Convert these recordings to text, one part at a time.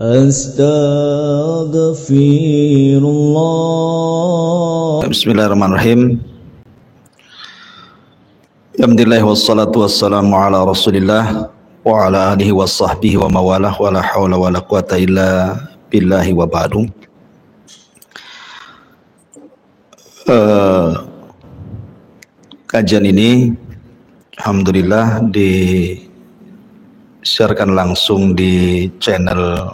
Astaghfirullah. Bismillahirrahmanirrahim. Alhamdulillah wassalatu wassalamu ala Rasulillah wa ala alihi wa sahbihi wa mawalah wa la hawla wa la quwata illa billahi wa ba'du. Kajian ini alhamdulillah disiarkan langsung di channel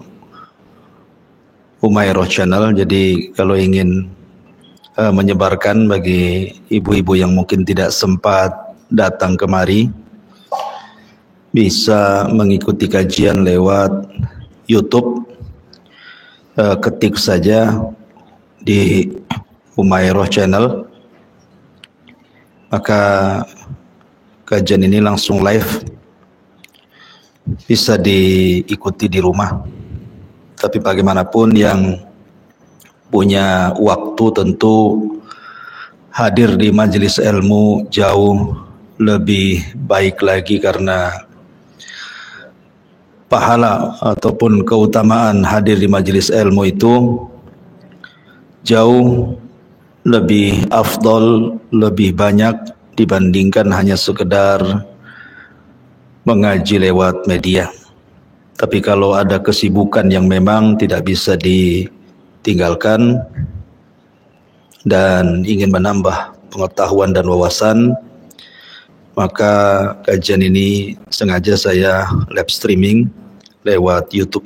Umairah Channel. Jadi kalau ingin menyebarkan bagi ibu-ibu yang mungkin tidak sempat datang kemari, bisa mengikuti kajian lewat YouTube. Ketik saja di Umairah Channel, maka kajian ini langsung live, bisa diikuti di rumah. Tapi bagaimanapun yang punya waktu tentu hadir di majelis ilmu jauh lebih baik lagi, karena pahala ataupun keutamaan hadir di majelis ilmu itu jauh lebih afdol, lebih banyak dibandingkan hanya sekedar mengaji lewat media. Tapi kalau ada kesibukan yang memang tidak bisa ditinggalkan dan ingin menambah pengetahuan dan wawasan, maka kajian ini sengaja saya live streaming lewat YouTube.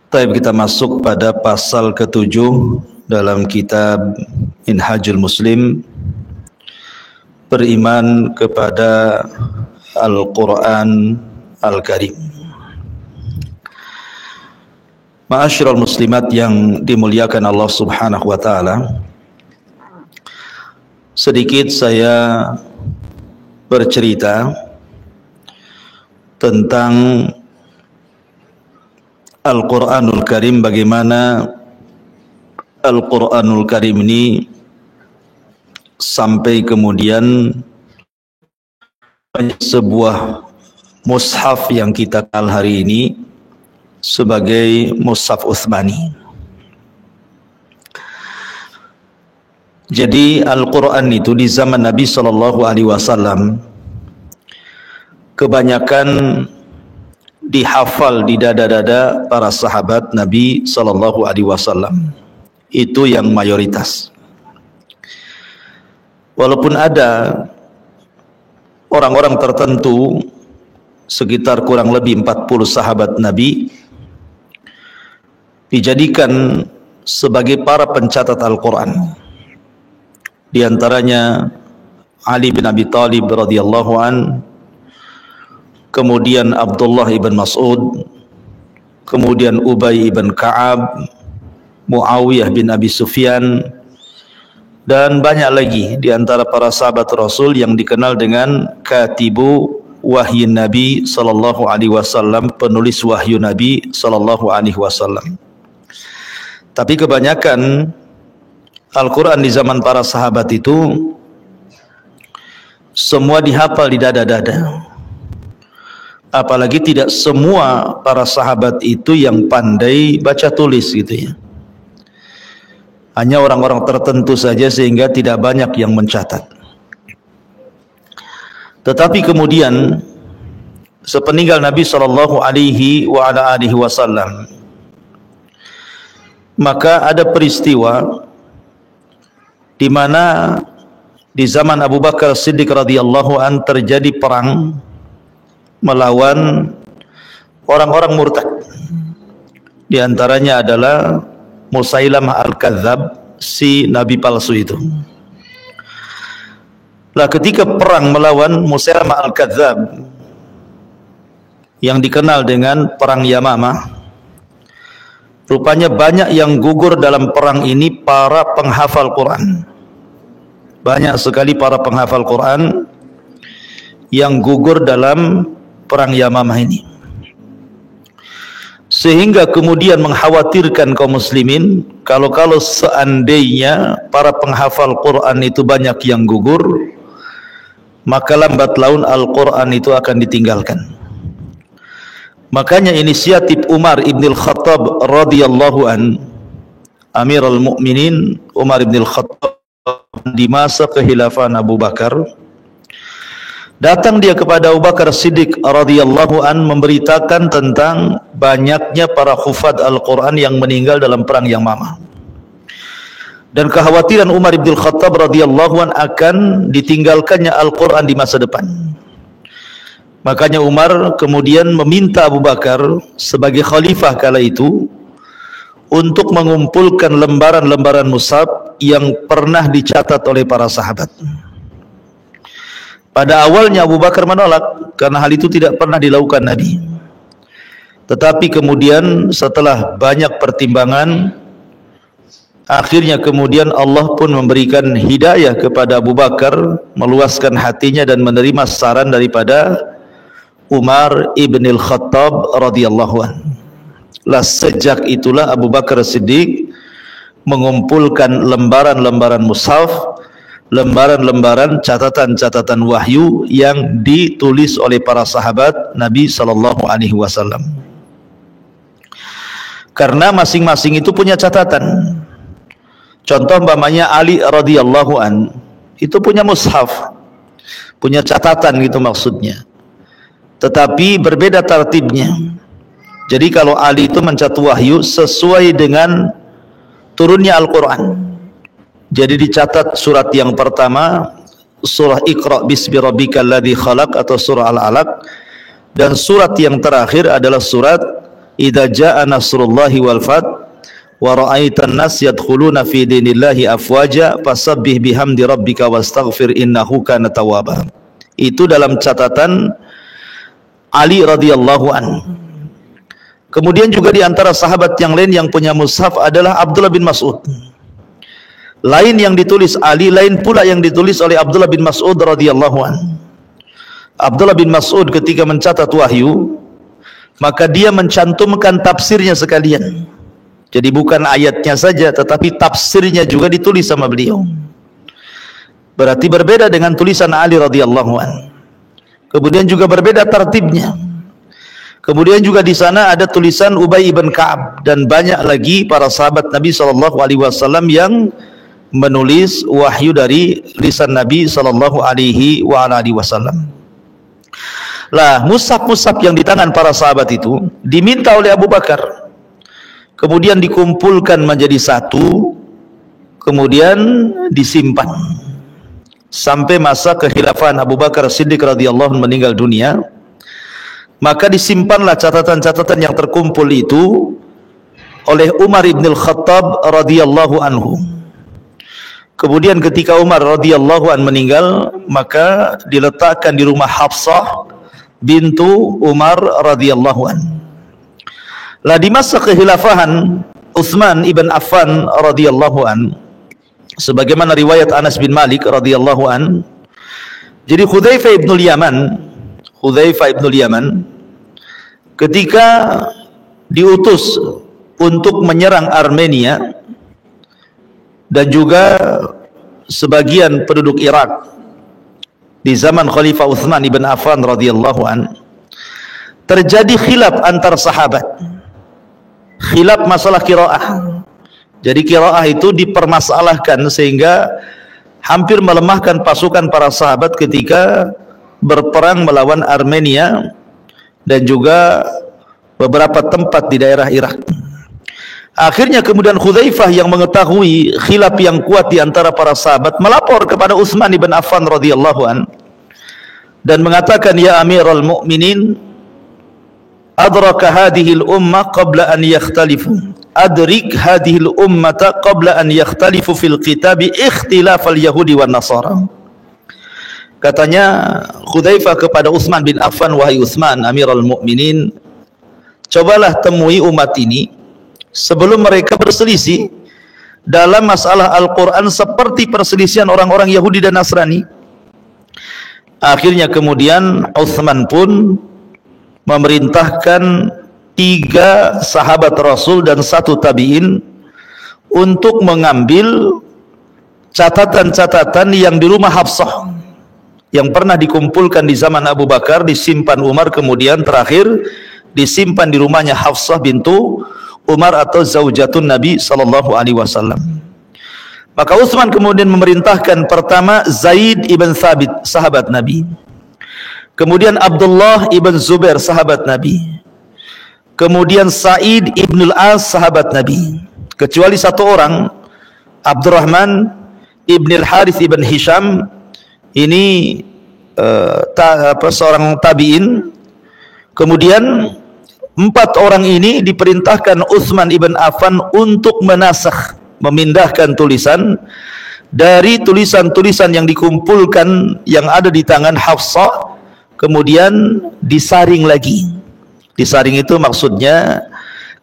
Baik, kita masuk pada pasal ke-7 dalam kitab Minhajul Muslim, beriman kepada Al-Quran Al-Karim. Ma'asyiral muslimat yang dimuliakan Allah Subhanahu wa taala, sedikit saya bercerita tentang Al-Quranul Karim, bagaimana Al-Quranul Karim ini sampai kemudian sebuah mushaf yang kita kenal hari ini sebagai mushaf Utsmani. Jadi Al-Quran itu di zaman Nabi SAW kebanyakan dihafal di dada-dada para sahabat Nabi SAW. Itu yang mayoritas. Walaupun ada orang-orang tertentu, sekitar kurang lebih 40 sahabat Nabi, dijadikan sebagai para pencatat Al-Quran. Di antaranya Ali bin Abi Thalib radhiyallahu an, kemudian Abdullah ibn Mas'ud, kemudian Ubay ibn Ka'ab, Muawiyah bin Abi Sufyan, dan banyak lagi di antara para sahabat Rasul yang dikenal dengan Katibu Wahyu Nabi sallallahu alaihi wasallam, penulis wahyu Nabi sallallahu alaihi wasallam. Tapi kebanyakan Al-Quran di zaman para sahabat itu semua dihafal di dada-dada. Apalagi tidak semua para sahabat itu yang pandai baca tulis gitu ya. Hanya orang-orang tertentu saja, sehingga tidak banyak yang mencatat. Tetapi kemudian sepeninggal Nabi sallallahu alaihi wasallam, maka ada peristiwa di mana di zaman Abu Bakar Siddiq radhiyallahu an terjadi perang melawan orang-orang murtad. Di antaranya adalah Musailamah Al-Kadzab, si nabi palsu itu. Lah ketika perang melawan Musailamah Al-Kadzab yang dikenal dengan perang Yamamah, rupanya banyak yang gugur dalam perang ini para penghafal Quran. Banyak sekali para penghafal Quran yang gugur dalam perang Yamamah ini, sehingga kemudian mengkhawatirkan kaum muslimin kalau seandainya para penghafal Quran itu banyak yang gugur, maka lambat laun Al-Quran itu akan ditinggalkan. Makanya inisiatif Umar ibn al-Khattab radhiyallahu an, Amirul Mukminin Umar ibn al-Khattab di masa kekhilafan Abu Bakar, datang dia kepada Abu Bakar Siddiq radhiyallahu an memberitakan tentang banyaknya para hufaz Al-Quran yang meninggal dalam perang Yamamah, dan kekhawatiran Umar ibn al-Khattab radhiyallahu an akan ditinggalkannya Al-Quran di masa depan. Makanya Umar kemudian meminta Abu Bakar sebagai khalifah kala itu untuk mengumpulkan lembaran-lembaran mushaf yang pernah dicatat oleh para sahabat. Pada awalnya Abu Bakar menolak karena hal itu tidak pernah dilakukan Nabi. Tetapi kemudian setelah banyak pertimbangan, akhirnya kemudian Allah pun memberikan hidayah kepada Abu Bakar, meluaskan hatinya dan menerima saran daripada Umar ibn al-Khattab radhiyallahu anhu. Lah sejak itulah Abu Bakar Siddiq mengumpulkan lembaran-lembaran mushaf, lembaran-lembaran catatan-catatan wahyu yang ditulis oleh para sahabat Nabi sallallahu alaihi wasallam. Karena masing-masing itu punya catatan. Contoh umpamanya Ali radhiyallahu an itu punya mushaf, punya catatan gitu maksudnya. Tetapi berbeda tartibnya. Jadi kalau Ali itu mencatat wahyu sesuai dengan turunnya Al-Quran. Jadi dicatat surat yang pertama surah Iqra bismi rabbikal ladzi khalaq atau surah Al-Alaq, dan surat yang terakhir adalah surat Idza jaa nasrullahi wal fath wa ra'aitan nas yadkhuluna fi dinillahi afwaja fasabbih bihamdi rabbika wastaghfir innahu kana tawwaba. Itu dalam catatan Ali radhiyallahu anhu. Kemudian juga di antara sahabat yang lain yang punya mushaf adalah Abdullah bin Mas'ud. Lain yang ditulis Ali, lain pula yang ditulis oleh Abdullah bin Mas'ud radhiyallahu anhu. Abdullah bin Mas'ud ketika mencatat wahyu, maka dia mencantumkan tafsirnya sekalian. Jadi bukan ayatnya saja, tetapi tafsirnya juga ditulis sama beliau. Berarti berbeda dengan tulisan Ali radhiyallahu anhu. Kemudian juga berbeda tartibnya. Kemudian juga di sana ada tulisan Ubay ibn Ka'ab dan banyak lagi para sahabat Nabi sallallahu alaihi wasallam yang menulis wahyu dari lisan Nabi sallallahu alaihi wasallam. Lah, mushaf-mushaf yang di tangan para sahabat itu diminta oleh Abu Bakar. Kemudian dikumpulkan menjadi satu, kemudian disimpan sampai masa kekhilafan Abu Bakar Siddiq radhiyallahu anhu meninggal dunia. Maka disimpanlah catatan-catatan yang terkumpul itu oleh Umar ibn al-Khattab radhiyallahu anhu. Kemudian ketika Umar radhiyallahu anhu meninggal, maka diletakkan di rumah Hafsah bintu Umar radhiyallahu anhu. Lah di masa kekhilafahan Utsman ibn Affan radhiyallahu anhu, sebagaimana riwayat Anas bin Malik radhiyallahu an, jadi Hudzaifah ibn al-Yaman ketika diutus untuk menyerang Armenia dan juga sebagian penduduk Irak di zaman Khalifah Utsman ibn Affan radhiyallahu an, terjadi khilaf antar sahabat, khilaf masalah qiraah. Jadi qiraah itu dipermasalahkan sehingga hampir melemahkan pasukan para sahabat ketika berperang melawan Armenia dan juga beberapa tempat di daerah Irak. Akhirnya kemudian Hudzaifah yang mengetahui khilaf yang kuat di antara para sahabat melapor kepada Utsman ibn Affan radhiyallahu an dan mengatakan, ya Amirul Mukminin, adraka hadhihi al-ummah qabla an yakhtalifu. Adrik hadhil ummata qabla an yakhtalifu fil kitabi ikhtilafal yahudi wan nasara. Katanya Hudzaifah kepada Utsman bin Affan, wahai Utsman Amirul Mukminin, cobalah temui umat ini sebelum mereka berselisih dalam masalah Al-Quran seperti perselisihan orang-orang Yahudi dan Nasrani. Akhirnya kemudian Utsman pun memerintahkan 3 sahabat Rasul dan 1 tabi'in untuk mengambil catatan-catatan yang di rumah Hafsah yang pernah dikumpulkan di zaman Abu Bakar, disimpan Umar, kemudian terakhir disimpan di rumahnya Hafsah bintu Umar atau zaujatun Nabi sallallahu alaihi wasallam. Maka Utsman kemudian memerintahkan pertama Zaid ibn Thabit, sahabat Nabi. Kemudian Abdullah ibn Zubair, sahabat Nabi. Kemudian Sa'id ibn al-As, sahabat Nabi. Kecuali satu orang, Abdurrahman ibn al-Harith ibn Hisham, ini seorang tabi'in. Kemudian 4 orang ini diperintahkan Utsman ibn Affan untuk menasakh, memindahkan tulisan dari tulisan-tulisan yang dikumpulkan yang ada di tangan Hafsah, kemudian disaring lagi. Disaring itu maksudnya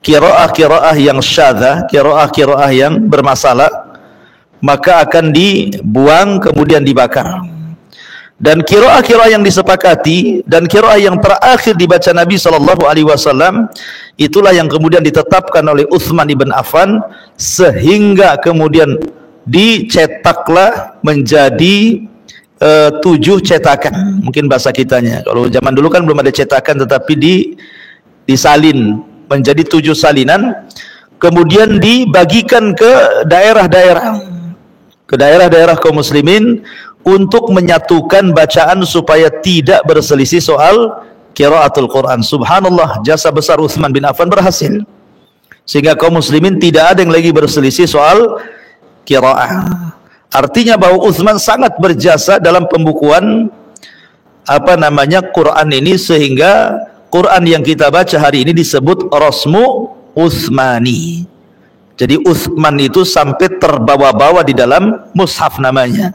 qiraah-qiraah yang syadzah, qiraah-qiraah yang bermasalah, maka akan dibuang kemudian dibakar. Dan qiraah-qiraah yang disepakati dan qiraah yang terakhir dibaca Nabi sallallahu alaihi wasallam, itulah yang kemudian ditetapkan oleh Utsman ibn Affan, sehingga kemudian dicetaklah menjadi 7 cetakan. Mungkin bahasa kitanya, kalau zaman dulu kan belum ada cetakan, tetapi disalin menjadi 7 salinan, kemudian dibagikan ke daerah-daerah kaum muslimin untuk menyatukan bacaan supaya tidak berselisih soal qiraatul Quran. Subhanallah, jasa besar Utsman bin Affan berhasil, sehingga kaum muslimin tidak ada yang lagi berselisih soal qiraah. Artinya bahwa Utsman sangat berjasa dalam pembukuan Quran ini, sehingga Quran yang kita baca hari ini disebut Rasmu Utsmani. Jadi Utsman itu sampai terbawa-bawa di dalam mushaf namanya.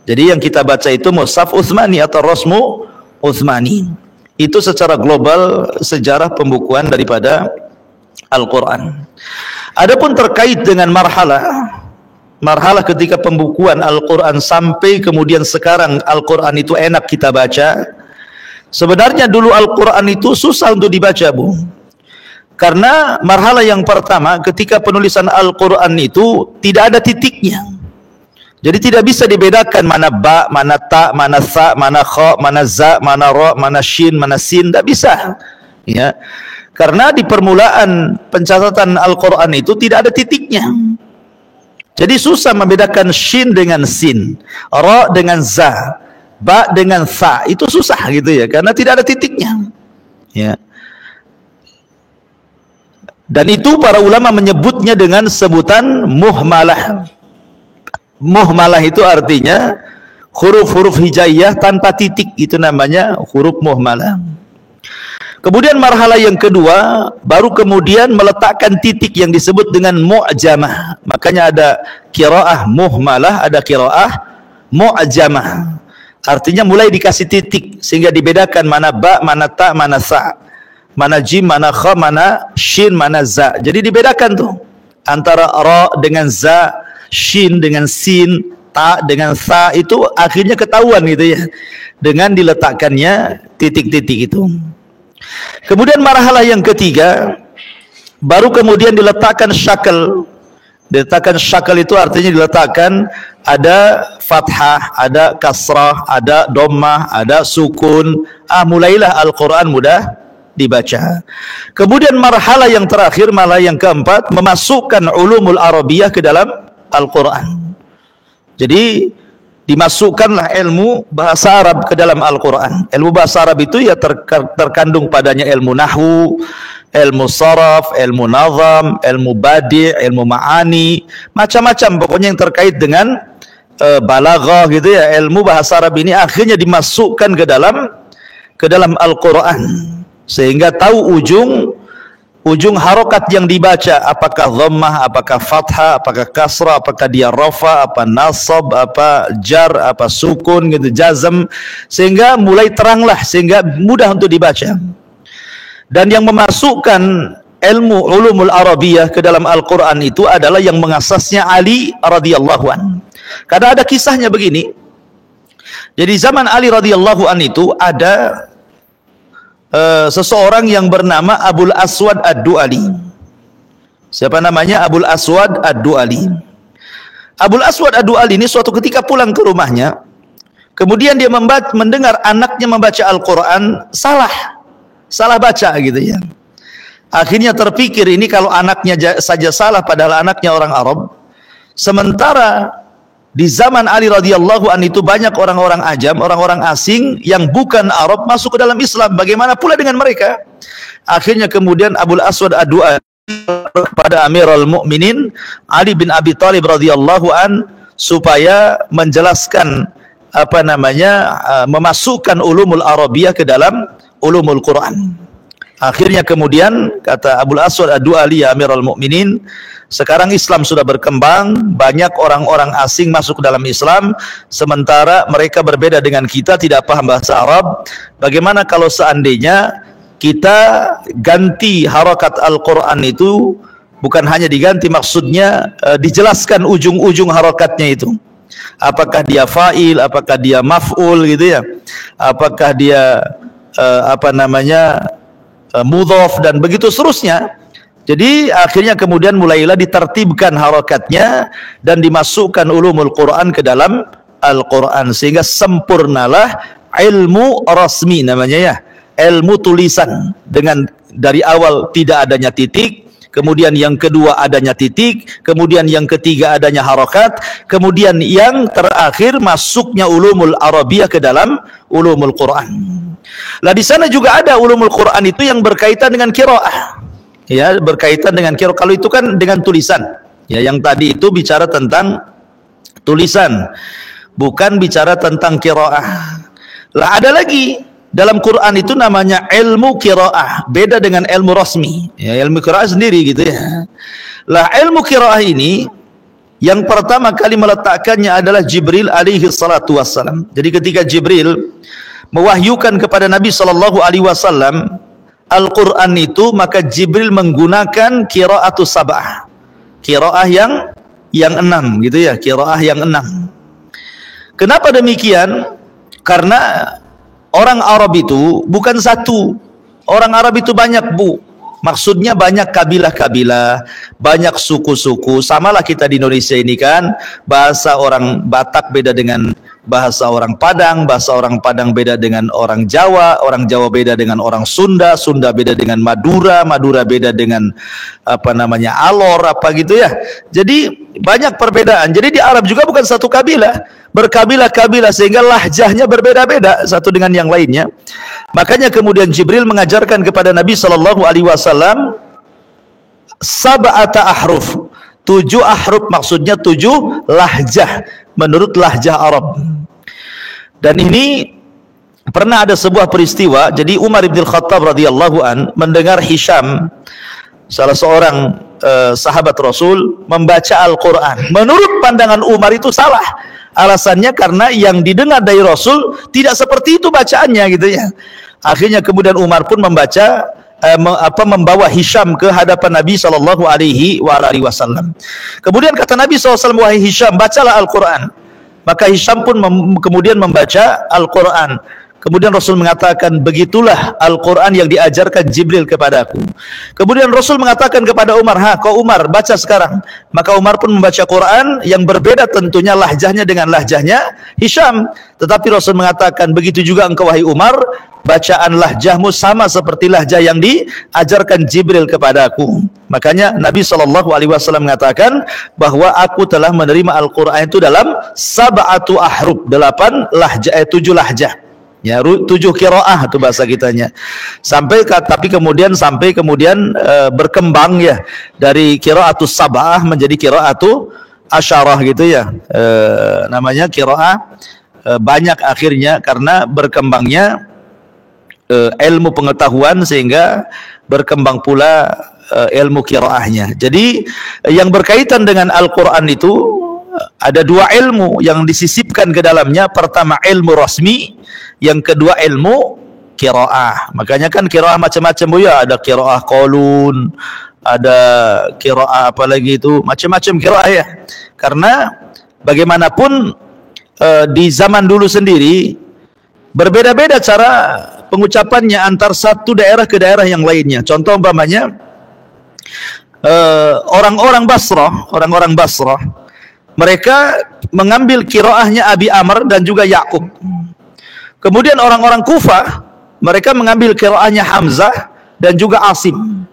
Jadi yang kita baca itu mushaf Utsmani atau Rasmu Utsmani. Itu secara global sejarah pembukuan daripada Al-Quran. Adapun terkait dengan marhalah ketika pembukuan Al-Quran sampai kemudian sekarang Al-Quran itu enak kita baca. Sebenarnya dulu Al-Quran itu susah untuk dibaca, Bu. Karena marhalah yang pertama ketika penulisan Al-Quran itu tidak ada titiknya. Jadi tidak bisa dibedakan mana ba, mana ta, mana sa, mana kha, mana za, mana ra, mana shin, mana sin, tidak bisa. Ya. Karena di permulaan pencatatan Al-Quran itu tidak ada titiknya. Jadi susah membedakan shin dengan sin, ra dengan za, ba dengan sa, itu susah gitu ya, karena tidak ada titiknya. Ya. Dan itu para ulama menyebutnya dengan sebutan muhmalah. Muhmalah itu artinya huruf-huruf hijaiyah tanpa titik, itu namanya huruf muhmalah. Kemudian marhalah yang kedua baru kemudian meletakkan titik yang disebut dengan mu'jamah. Makanya ada qiraah muhmalah, ada qiraah mu'jamah. Artinya mulai dikasih titik sehingga dibedakan mana ba, mana ta, mana sa, mana jim, mana kha, mana shin, mana za. Jadi dibedakan tuh antara ra dengan za, shin dengan sin, ta dengan sa, itu akhirnya ketahuan gitu ya, dengan diletakkannya titik-titik itu. Kemudian marhalah yang ketiga baru kemudian diletakkan syakal. Diletakkan syakal itu artinya diletakkan ada fathah, ada kasrah, ada dhammah, ada sukun. Mulailah Al-Quran mudah dibaca. Kemudian marhalah yang terakhir, marhalah yang keempat, memasukkan ulumul arabiyah ke dalam Al-Quran. Jadi dimasukkanlah ilmu bahasa Arab ke dalam Al-Quran. Ilmu bahasa Arab itu ya terkandung padanya ilmu nahwu, ilmu saraf, ilmu nazam, ilmu badi', ilmu ma'ani, macam-macam pokoknya yang terkait dengan balaghah gitu ya. Ilmu bahasa Arab ini akhirnya dimasukkan ke dalam Al-Quran, sehingga tahu ujung harokat yang dibaca, apakah dhammah, apakah fathah, apakah kasrah, apakah dia rafa, apa nasab, apa jar, apa sukun gitu, jazm, sehingga mulai teranglah, sehingga mudah untuk dibaca. Dan yang memasukkan ilmu ulumul arabiyah ke dalam Al-Quran itu adalah yang mengasasnya Ali radhiyallahu an. Karena ada kisahnya begini. Jadi zaman Ali radhiyallahu an itu ada seseorang yang bernama Abul Aswad Ad-Du'ali. Siapa namanya? Abul Aswad Ad-Du'ali. Abul Aswad Ad-Du'ali ini suatu ketika pulang ke rumahnya, kemudian dia mendengar anaknya membaca Al-Quran salah salah baca gitu ya. Akhirnya terpikir ini kalau anaknya saja salah padahal anaknya orang Arab. Sementara di zaman Ali radhiyallahu an itu banyak orang-orang ajam, orang-orang asing yang bukan Arab masuk ke dalam Islam. Bagaimana pula dengan mereka? Akhirnya kemudian Abul Aswad Ad-Du'ali kepada Amirul Mukminin Ali bin Abi Thalib radhiyallahu an supaya menjelaskan memasukkan ulumul Arabiyah ke dalam ulumul Quran. Akhirnya kemudian kata Abul Aswad Ad-Du'ali, ya Amirul Mukminin, sekarang Islam sudah berkembang, banyak orang-orang asing masuk ke dalam Islam, sementara mereka berbeda dengan kita, tidak paham bahasa Arab. Bagaimana kalau seandainya kita ganti harakat Al-Quran itu, bukan hanya diganti, maksudnya dijelaskan ujung-ujung harakatnya itu. Apakah dia fa'il, apakah dia maf'ul gitu ya, apakah dia mudhaf dan begitu seterusnya. Jadi akhirnya kemudian mulailah ditertibkan harakatnya dan dimasukkan ulumul Quran ke dalam Al-Quran, sehingga sempurnalah ilmu rasmi namanya ya, ilmu tulisan, dengan dari awal tidak adanya titik, kemudian yang kedua adanya titik, kemudian yang ketiga adanya harakat, kemudian yang terakhir masuknya ulumul Arabiyah ke dalam ulumul Quran. Lah di sana juga ada ulumul Quran itu yang berkaitan dengan qiraah. Ya, berkaitan dengan qiraah. Kalau itu kan dengan tulisan. Ya, yang tadi itu bicara tentang tulisan, bukan bicara tentang qiraah. Lah ada lagi dalam Quran itu namanya ilmu qiraah, beda dengan ilmu rasmi. Ya, ilmu qiraah sendiri gitu ya. Lah ilmu qiraah ini yang pertama kali meletakkannya adalah Jibril alaihi salatu wassalam. Jadi ketika Jibril mewahyukan kepada Nabi sallallahu alaihi wasallam Al-Quran itu, maka Jibril menggunakan qira'atus sab'ah, qira'ah yang 6 gitu ya, qira'ah yang 6. Kenapa demikian? Karena orang Arab itu bukan satu, orang Arab itu banyak Bu, maksudnya banyak kabilah-kabilah, banyak suku-suku. Samalah kita di Indonesia ini kan, bahasa orang Batak beda dengan bahasa orang Padang, bahasa orang Padang beda dengan orang Jawa, orang Jawa beda dengan orang Sunda, Sunda beda dengan Madura, Madura beda dengan Alor apa gitu ya. Jadi banyak perbedaan. Jadi di Arab juga bukan satu kabilah, berkabilah-kabilah, sehingga lahjahnya berbeda-beda satu dengan yang lainnya. Makanya kemudian Jibril mengajarkan kepada Nabi sallallahu alaihi wasallam sab'ata ahruf, 7 ahruf, maksudnya 7 lahjah menurut lahjah Arab. Dan ini pernah ada sebuah peristiwa. Jadi Umar bin Khattab radhiyallahu an mendengar Hisham, salah seorang sahabat Rasul, membaca Al-Quran. Menurut pandangan Umar itu salah. Alasannya karena yang didengar dari Rasul tidak seperti itu bacaannya gitu ya. Akhirnya kemudian Umar pun membawa Hisham ke hadapan Nabi sallallahu alaihi wasallam. Kemudian kata Nabi SAW, wahai Hisham, bacalah Al-Quran. Maka Hisham pun kemudian membaca Al-Quran. Kemudian Rasul mengatakan, begitulah Al-Quran yang diajarkan Jibril kepadaku. Kemudian Rasul mengatakan kepada Umar, kau Umar, baca sekarang. Maka Umar pun membaca Quran yang berbeda tentunya lahjahnya dengan lahjahnya Hisham. Tetapi Rasul mengatakan, begitu juga engkau wahai Umar, bacaan lahjahmu sama seperti lahjah yang diajarkan Jibril kepadaku. Makanya Nabi SAW mengatakan bahwa aku telah menerima Al-Quran itu dalam sab'atu ahruf, 8 lahjah, 7 lahjah. Ya, 7 qiraah itu bahasa kitanya. Tapi kemudian berkembang ya dari qiraatus sab'ah menjadi qiraatu asyarah gitu ya. Namanya qiraah banyak akhirnya karena berkembangnya ilmu pengetahuan, sehingga berkembang pula ilmu qiraahnya. Jadi yang berkaitan dengan Al-Quran itu ada 2 ilmu yang disisipkan ke dalamnya. Pertama ilmu rasmi, yang kedua ilmu qiraah. Makanya kan qiraah macam-macam Bu ya, ada qiraah qaulun, ada qiraah apa lagi itu, macam-macam qiraah ya. Karena bagaimanapun di zaman dulu sendiri berbeda-beda cara pengucapannya antar satu daerah ke daerah yang lainnya. Contoh umpamanya orang-orang Basrah, mereka mengambil qiraahnya Abi Amr dan juga Ya'qub. Kemudian orang-orang Kufah mereka mengambil qiraahnya Hamzah dan juga Asim.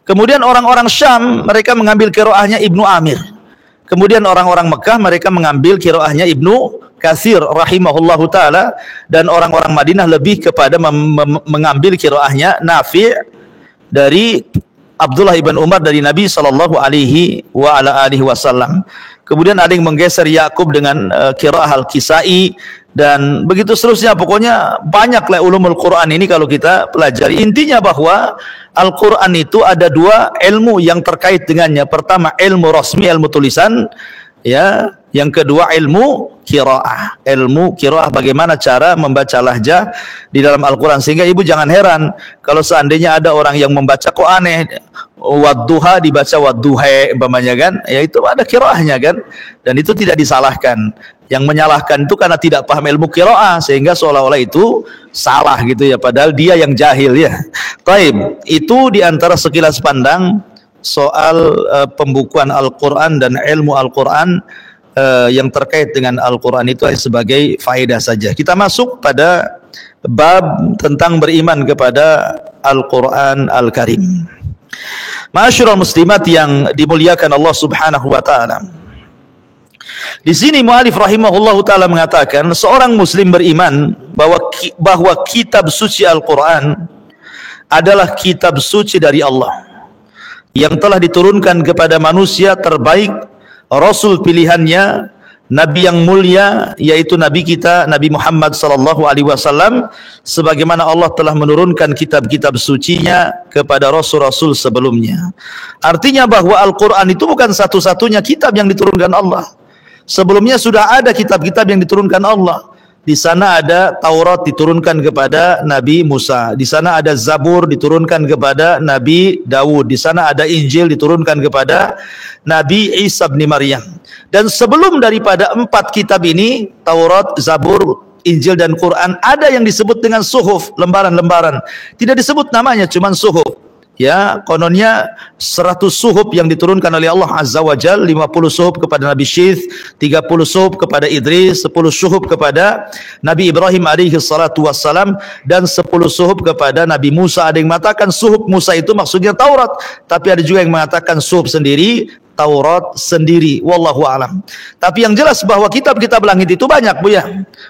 Kemudian orang-orang Syam mereka mengambil qiraahnya Ibnu Amir. Kemudian orang-orang Mekah mereka mengambil qiraahnya Ibnu Katsir rahimahullahu taala, dan orang-orang Madinah lebih kepada mengambil qiraahnya Nafi' dari Abdullah ibn Umar dari Nabi sallallahu alaihi wasallam. Kemudian ada yang menggeser Yakub dengan qiraah Al-Kisai, dan begitu seterusnya. Pokoknya banyaklah ulumul Quran ini kalau kita pelajari. Intinya bahwa Al-Quran itu ada dua ilmu yang terkait dengannya. Pertama ilmu rasmi, ilmu tulisan, ya. Yang kedua ilmu qiraah. Ilmu qiraah, bagaimana cara membaca lahjah di dalam Al-Quran. Sehingga ibu jangan heran kalau seandainya ada orang yang membaca kok aneh, wadduha dibaca wadduhe umpamanya kan, ya itu ada qiraahnya kan, dan itu tidak disalahkan. Yang menyalahkan itu karena tidak paham ilmu qiraah, sehingga seolah-olah itu salah gitu ya, padahal dia yang jahil ya. Taib, itu diantara sekilas pandang soal pembukuan Al-Quran dan ilmu Al-Quran yang terkait dengan Al-Quran itu sebagai faedah saja. Kita masuk pada bab tentang beriman kepada Al-Quran Al-Karim. Ma'asyiral muslimat yang dimuliakan Allah Subhanahu wa taala. Di sini mu'alif rahimahullahu taala mengatakan seorang muslim beriman bahwa kitab suci Al-Quran adalah kitab suci dari Allah yang telah diturunkan kepada manusia terbaik, Rasul pilihannya, Nabi yang mulia, yaitu Nabi kita Nabi Muhammad sallallahu alaihi wasallam, sebagaimana Allah telah menurunkan kitab-kitab sucinya kepada Rasul-Rasul sebelumnya. Artinya bahwa Al-Quran itu bukan satu-satunya kitab yang diturunkan Allah. Sebelumnya sudah ada kitab-kitab yang diturunkan Allah. Di sana ada Taurat diturunkan kepada Nabi Musa. Di sana ada Zabur diturunkan kepada Nabi Dawud. Di sana ada Injil diturunkan kepada Nabi Isa bin Maryam. Dan sebelum daripada 4 kitab ini, Taurat, Zabur, Injil dan Quran, ada yang disebut dengan suhuf, lembaran-lembaran. Tidak disebut namanya, cuman suhuf. Ya, kononnya 100 suhuf yang diturunkan oleh Allah Azza wa Jal, 50 suhuf kepada Nabi Syith, 30 suhuf kepada Idris, 10 suhuf kepada Nabi Ibrahim alaihi salatu wassalam, dan 10 suhuf kepada Nabi Musa. Ada yang mengatakan suhuf Musa itu maksudnya Taurat, tapi ada juga yang mengatakan suhuf sendiri Taurat sendiri, wallahu alam. Tapi yang jelas bahwa kitab-kitab langit itu banyak, Bu ya.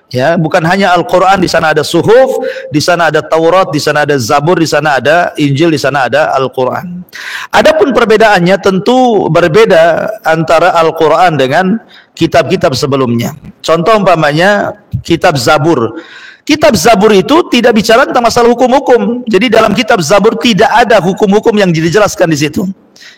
Ya, bukan hanya Al-Qur'an, di sana ada suhuf, di sana ada Taurat, di sana ada Zabur, di sana ada Injil, di sana ada Al-Qur'an. Adapun perbedaannya tentu berbeda antara Al-Qur'an dengan kitab-kitab sebelumnya. Contoh umpamanya kitab Zabur. Kitab Zabur itu tidak bicara tentang masalah hukum-hukum. Jadi dalam kitab Zabur tidak ada hukum-hukum yang dijelaskan di situ.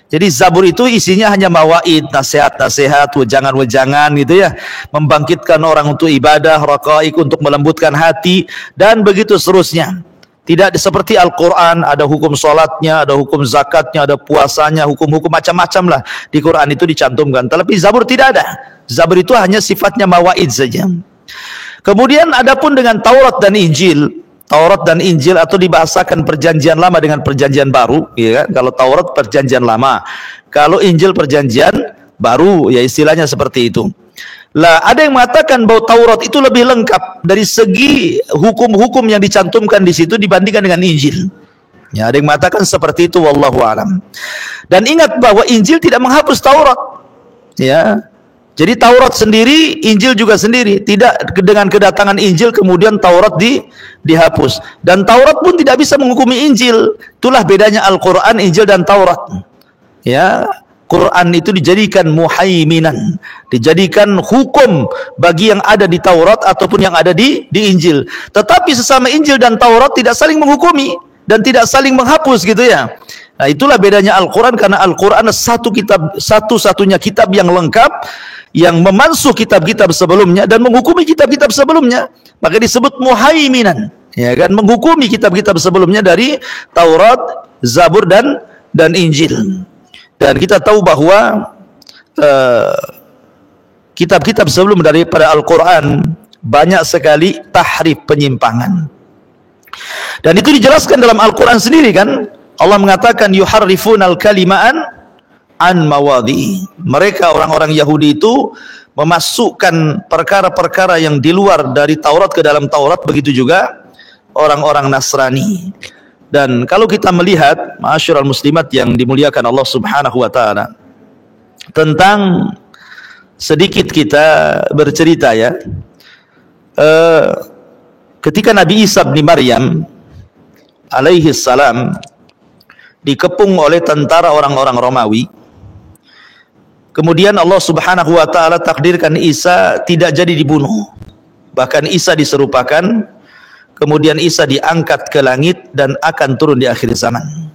Jadi Zabur itu isinya hanya mawaid, nasihat-nasihat, wejangan-wejangan gitu ya, membangkitkan orang untuk ibadah, raqaik untuk melembutkan hati, dan begitu seterusnya. Tidak seperti Al-Quran, ada hukum sholatnya, ada hukum zakatnya, ada puasanya, hukum-hukum macam-macam lah di Quran itu dicantumkan. Tapi Zabur tidak ada. Zabur itu hanya sifatnya mawaid saja. Kemudian adapun dengan Taurat dan Injil, Taurat dan Injil atau dibahasakan perjanjian lama dengan perjanjian baru, ya kan? Kalau Taurat perjanjian lama, kalau Injil perjanjian baru, ya istilahnya seperti itu. Lah ada yang mengatakan bahwa Taurat itu lebih lengkap dari segi hukum-hukum yang dicantumkan di situ dibandingkan dengan Injil. Ya, ada yang mengatakan seperti itu, wallahu alam. Dan ingat bahwa Injil tidak menghapus Taurat. Ya. Jadi Taurat sendiri, Injil juga sendiri. Tidak dengan kedatangan Injil kemudian Taurat dihapus. Dan Taurat pun tidak bisa menghukumi Injil. Itulah bedanya Al-Quran, Injil dan Taurat. Ya, Quran itu dijadikan muhaiminan, dijadikan hukum bagi yang ada di Taurat ataupun yang ada di Injil. Tetapi sesama Injil dan Taurat tidak saling menghukumi dan tidak saling menghapus gitu ya. Nah, itulah bedanya Al-Quran, karena Al-Quran satu kitab, satu-satunya kitab yang lengkap, yang memansuh kitab-kitab sebelumnya dan menghukumi kitab-kitab sebelumnya. Maka disebut muhaiminan, ya kan, menghukumi kitab-kitab sebelumnya dari Taurat, Zabur dan Injil. Dan kita tahu bahwa kitab-kitab sebelum daripada Al-Quran banyak sekali tahrif, penyimpangan. Dan itu dijelaskan dalam Al-Quran sendiri kan. Allah mengatakan yuharrifunal kalima'an an mawadhi. Mereka orang-orang Yahudi itu memasukkan perkara-perkara yang di luar dari Taurat ke dalam Taurat, begitu juga orang-orang Nasrani. Dan kalau kita melihat ma'asyiral muslimat yang dimuliakan Allah Subhanahu wa taala, tentang sedikit kita bercerita ya, ketika Nabi Isa bin Maryam alaihi salam dikepung oleh tentara orang-orang Romawi, kemudian Allah Subhanahu wa taala takdirkan Isa tidak jadi dibunuh, bahkan Isa diserupakan, kemudian Isa diangkat ke langit dan akan turun di akhir zaman.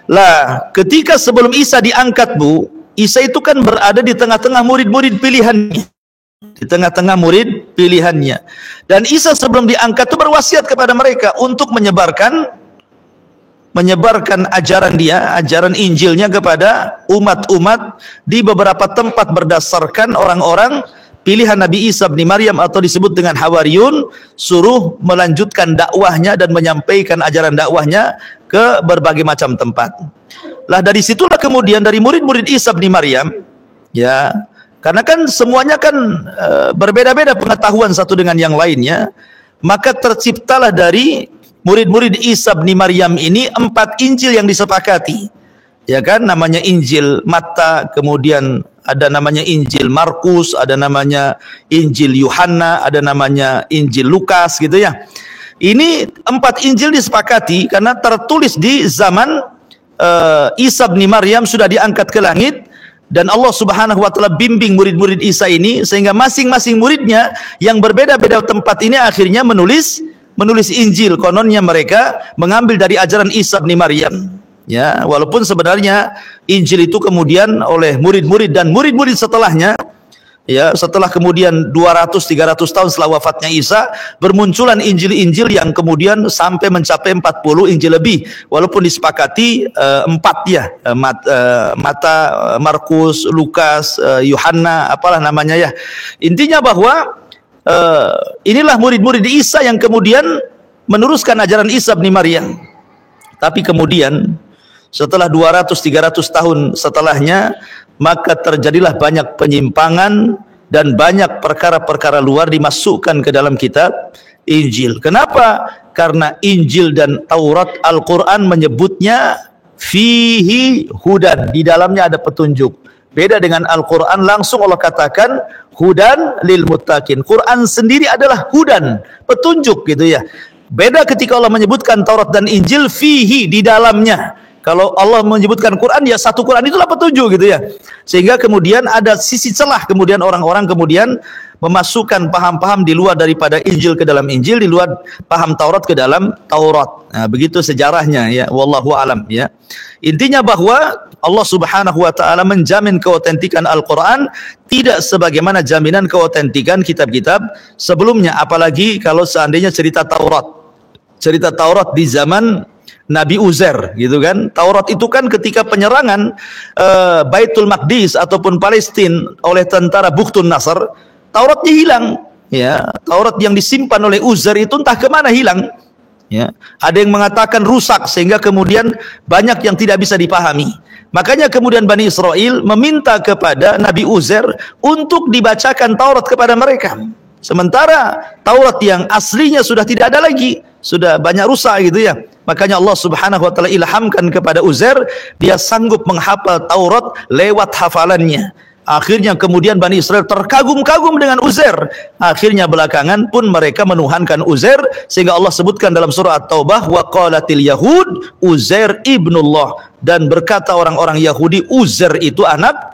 Lah, ketika sebelum Isa diangkat, Bu, Isa itu kan berada di tengah-tengah murid-murid pilihannya. Di tengah-tengah murid pilihannya. Dan Isa sebelum diangkat itu berwasiat kepada mereka untuk menyebarkan ajaran dia, ajaran Injilnya kepada umat-umat di beberapa tempat berdasarkan orang-orang pilihan Nabi Isa bin Maryam atau disebut dengan Hawariyun, suruh melanjutkan dakwahnya dan menyampaikan ajaran dakwahnya ke berbagai macam tempat. Lah dari situlah kemudian dari murid-murid Isa bin Maryam, ya, karena kan semuanya kan berbeda-beda pengetahuan satu dengan yang lainnya, maka terciptalah dari murid-murid Isa bin Maryam ini 4 Injil yang disepakati. Ya kan, namanya Injil Matta, kemudian ada namanya Injil Markus, ada namanya Injil Yohanna, ada namanya Injil Lukas gitu ya. Ini 4 Injil disepakati karena tertulis di zaman Isa bin Maryam sudah diangkat ke langit, dan Allah Subhanahu wa taala bimbing murid-murid Isa ini sehingga masing-masing muridnya yang berbeda-beda tempat ini akhirnya menulis Injil. Kononnya mereka mengambil dari ajaran Isa bin Maryam. Ya, walaupun sebenarnya Injil itu kemudian oleh murid-murid dan murid-murid setelahnya, ya, setelah kemudian 200-300 tahun setelah wafatnya Isa, bermunculan Injil-Injil yang kemudian sampai mencapai 40 Injil lebih, walaupun disepakati 4 ya, Matta, Markus, Lukas, Yohanna, apalah namanya ya. Intinya bahwa inilah murid-murid Isa yang kemudian meneruskan ajaran Isa bin Maryam. Tapi kemudian setelah 200-300 tahun setelahnya, maka terjadilah banyak penyimpangan dan banyak perkara-perkara luar dimasukkan ke dalam kitab Injil. Kenapa? Karena Injil dan Taurat Al-Quran menyebutnya fihi hudan, di dalamnya ada petunjuk. Beda dengan Al-Quran, langsung Allah katakan hudan lil muttaqin. Quran sendiri adalah hudan, petunjuk gitu ya. Beda ketika Allah menyebutkan Taurat dan Injil fihi, di dalamnya. Kalau Allah menyebutkan Quran, ya satu Quran itulah petunjuk gitu ya. Sehingga kemudian ada sisi celah, kemudian orang-orang kemudian memasukkan paham-paham di luar daripada Injil ke dalam Injil, di luar paham Taurat ke dalam Taurat. Nah, begitu sejarahnya ya, wallahu alam ya. Intinya bahwa Allah Subhanahu wa taala menjamin keotentikan Al-Qur'an tidak sebagaimana jaminan keotentikan kitab-kitab sebelumnya, apalagi kalau seandainya cerita Taurat. Cerita Taurat di zaman Nabi Uzair gitu kan. Taurat itu kan ketika penyerangan Baitul Maqdis ataupun Palestina oleh tentara Bukhtun Nasr, Tauratnya hilang ya. Taurat yang disimpan oleh Uzair itu entah kemana hilang ya. Ada yang mengatakan rusak sehingga kemudian banyak yang tidak bisa dipahami. Makanya kemudian Bani Israel meminta kepada Nabi Uzair untuk dibacakan Taurat kepada mereka. Sementara Taurat yang aslinya sudah tidak ada lagi, sudah banyak rusak gitu ya. Makanya Allah Subhanahu wa taala ilhamkan kepada Uzair, dia sanggup menghafal Taurat lewat hafalannya. Akhirnya kemudian Bani Israel terkagum-kagum dengan Uzair. Akhirnya belakangan pun mereka menuhankan Uzair, sehingga Allah sebutkan dalam surah At-Taubah, wa qalatil yahud Uzair ibnullah, dan berkata orang-orang Yahudi Uzair itu anak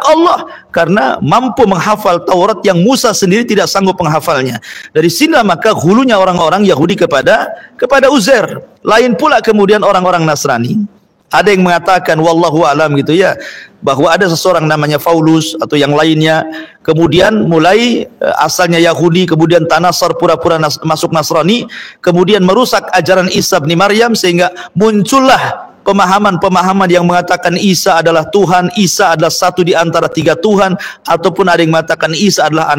Allah, karena mampu menghafal Taurat yang Musa sendiri tidak sanggup menghafalnya. Dari sinilah maka hulunya orang-orang Yahudi kepada Uzair. Lain pula kemudian orang-orang Nasrani. Ada yang mengatakan wallahu alam gitu ya, bahwa ada seseorang namanya Paulus atau yang lainnya, kemudian mulai asalnya Yahudi, kemudian tanasar, pura-pura masuk Nasrani, kemudian merusak ajaran Isa bin Maryam, sehingga muncullah pemahaman-pemahaman yang mengatakan Isa adalah Tuhan, Isa adalah satu di antara 3 Tuhan, ataupun ada yang mengatakan Isa adalah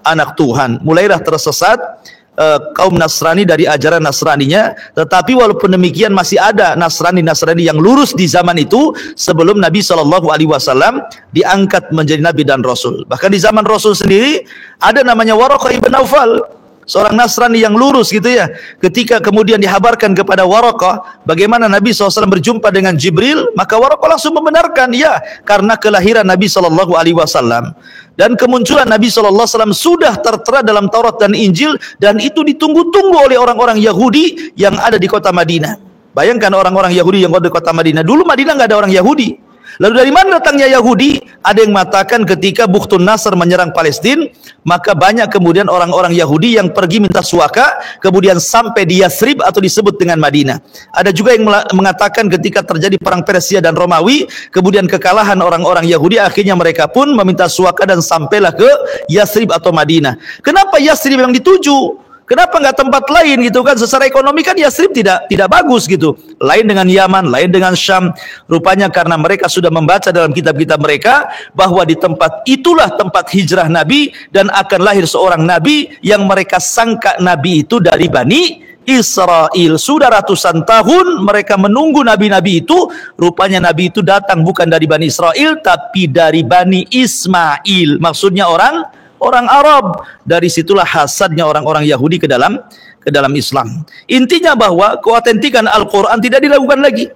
anak Tuhan. Mulailah tersesat kaum Nasrani dari ajaran Nasraninya. Tetapi walaupun demikian masih ada Nasrani-Nasrani yang lurus di zaman itu sebelum Nabi SAW diangkat menjadi Nabi dan Rasul. Bahkan di zaman Rasul sendiri ada namanya Waraqah ibn Naufal, seorang Nasrani yang lurus gitu ya. Ketika kemudian dihabarkan kepada Waraqah bagaimana Nabi SAW berjumpa dengan Jibril, maka Waraqah langsung membenarkan, ya, karena kelahiran Nabi SAW dan kemunculan Nabi SAW sudah tertera dalam Taurat dan Injil, dan itu ditunggu-tunggu oleh orang-orang Yahudi yang ada di kota Madinah. Bayangkan orang-orang Yahudi yang ada di kota Madinah. Dulu Madinah nggak ada orang Yahudi. Lalu dari mana datangnya Yahudi? Ada yang mengatakan ketika Bukhtun Nasr menyerang Palestina, maka banyak kemudian orang-orang Yahudi yang pergi minta suaka, kemudian sampai di Yathrib atau disebut dengan Madinah. Ada juga yang mengatakan ketika terjadi perang Persia dan Romawi, kemudian kekalahan orang-orang Yahudi, akhirnya mereka pun meminta suaka dan sampailah ke Yathrib atau Madinah. Kenapa Yathrib yang dituju? Kenapa nggak tempat lain gitu kan? Secara ekonomi kan Yathrib tidak bagus gitu. Lain dengan Yaman, lain dengan Syam. Rupanya karena mereka sudah membaca dalam kitab-kitab mereka bahwa di tempat itulah tempat hijrah Nabi dan akan lahir seorang Nabi yang mereka sangka Nabi itu dari Bani Israel. Sudah ratusan tahun mereka menunggu Nabi-Nabi itu. Rupanya Nabi itu datang bukan dari Bani Israel tapi dari Bani Ismail. Maksudnya orang Arab. Dari situlah hasadnya orang-orang Yahudi ke dalam Islam. Intinya bahwa keautentikan Al-Quran tidak dilakukan lagi.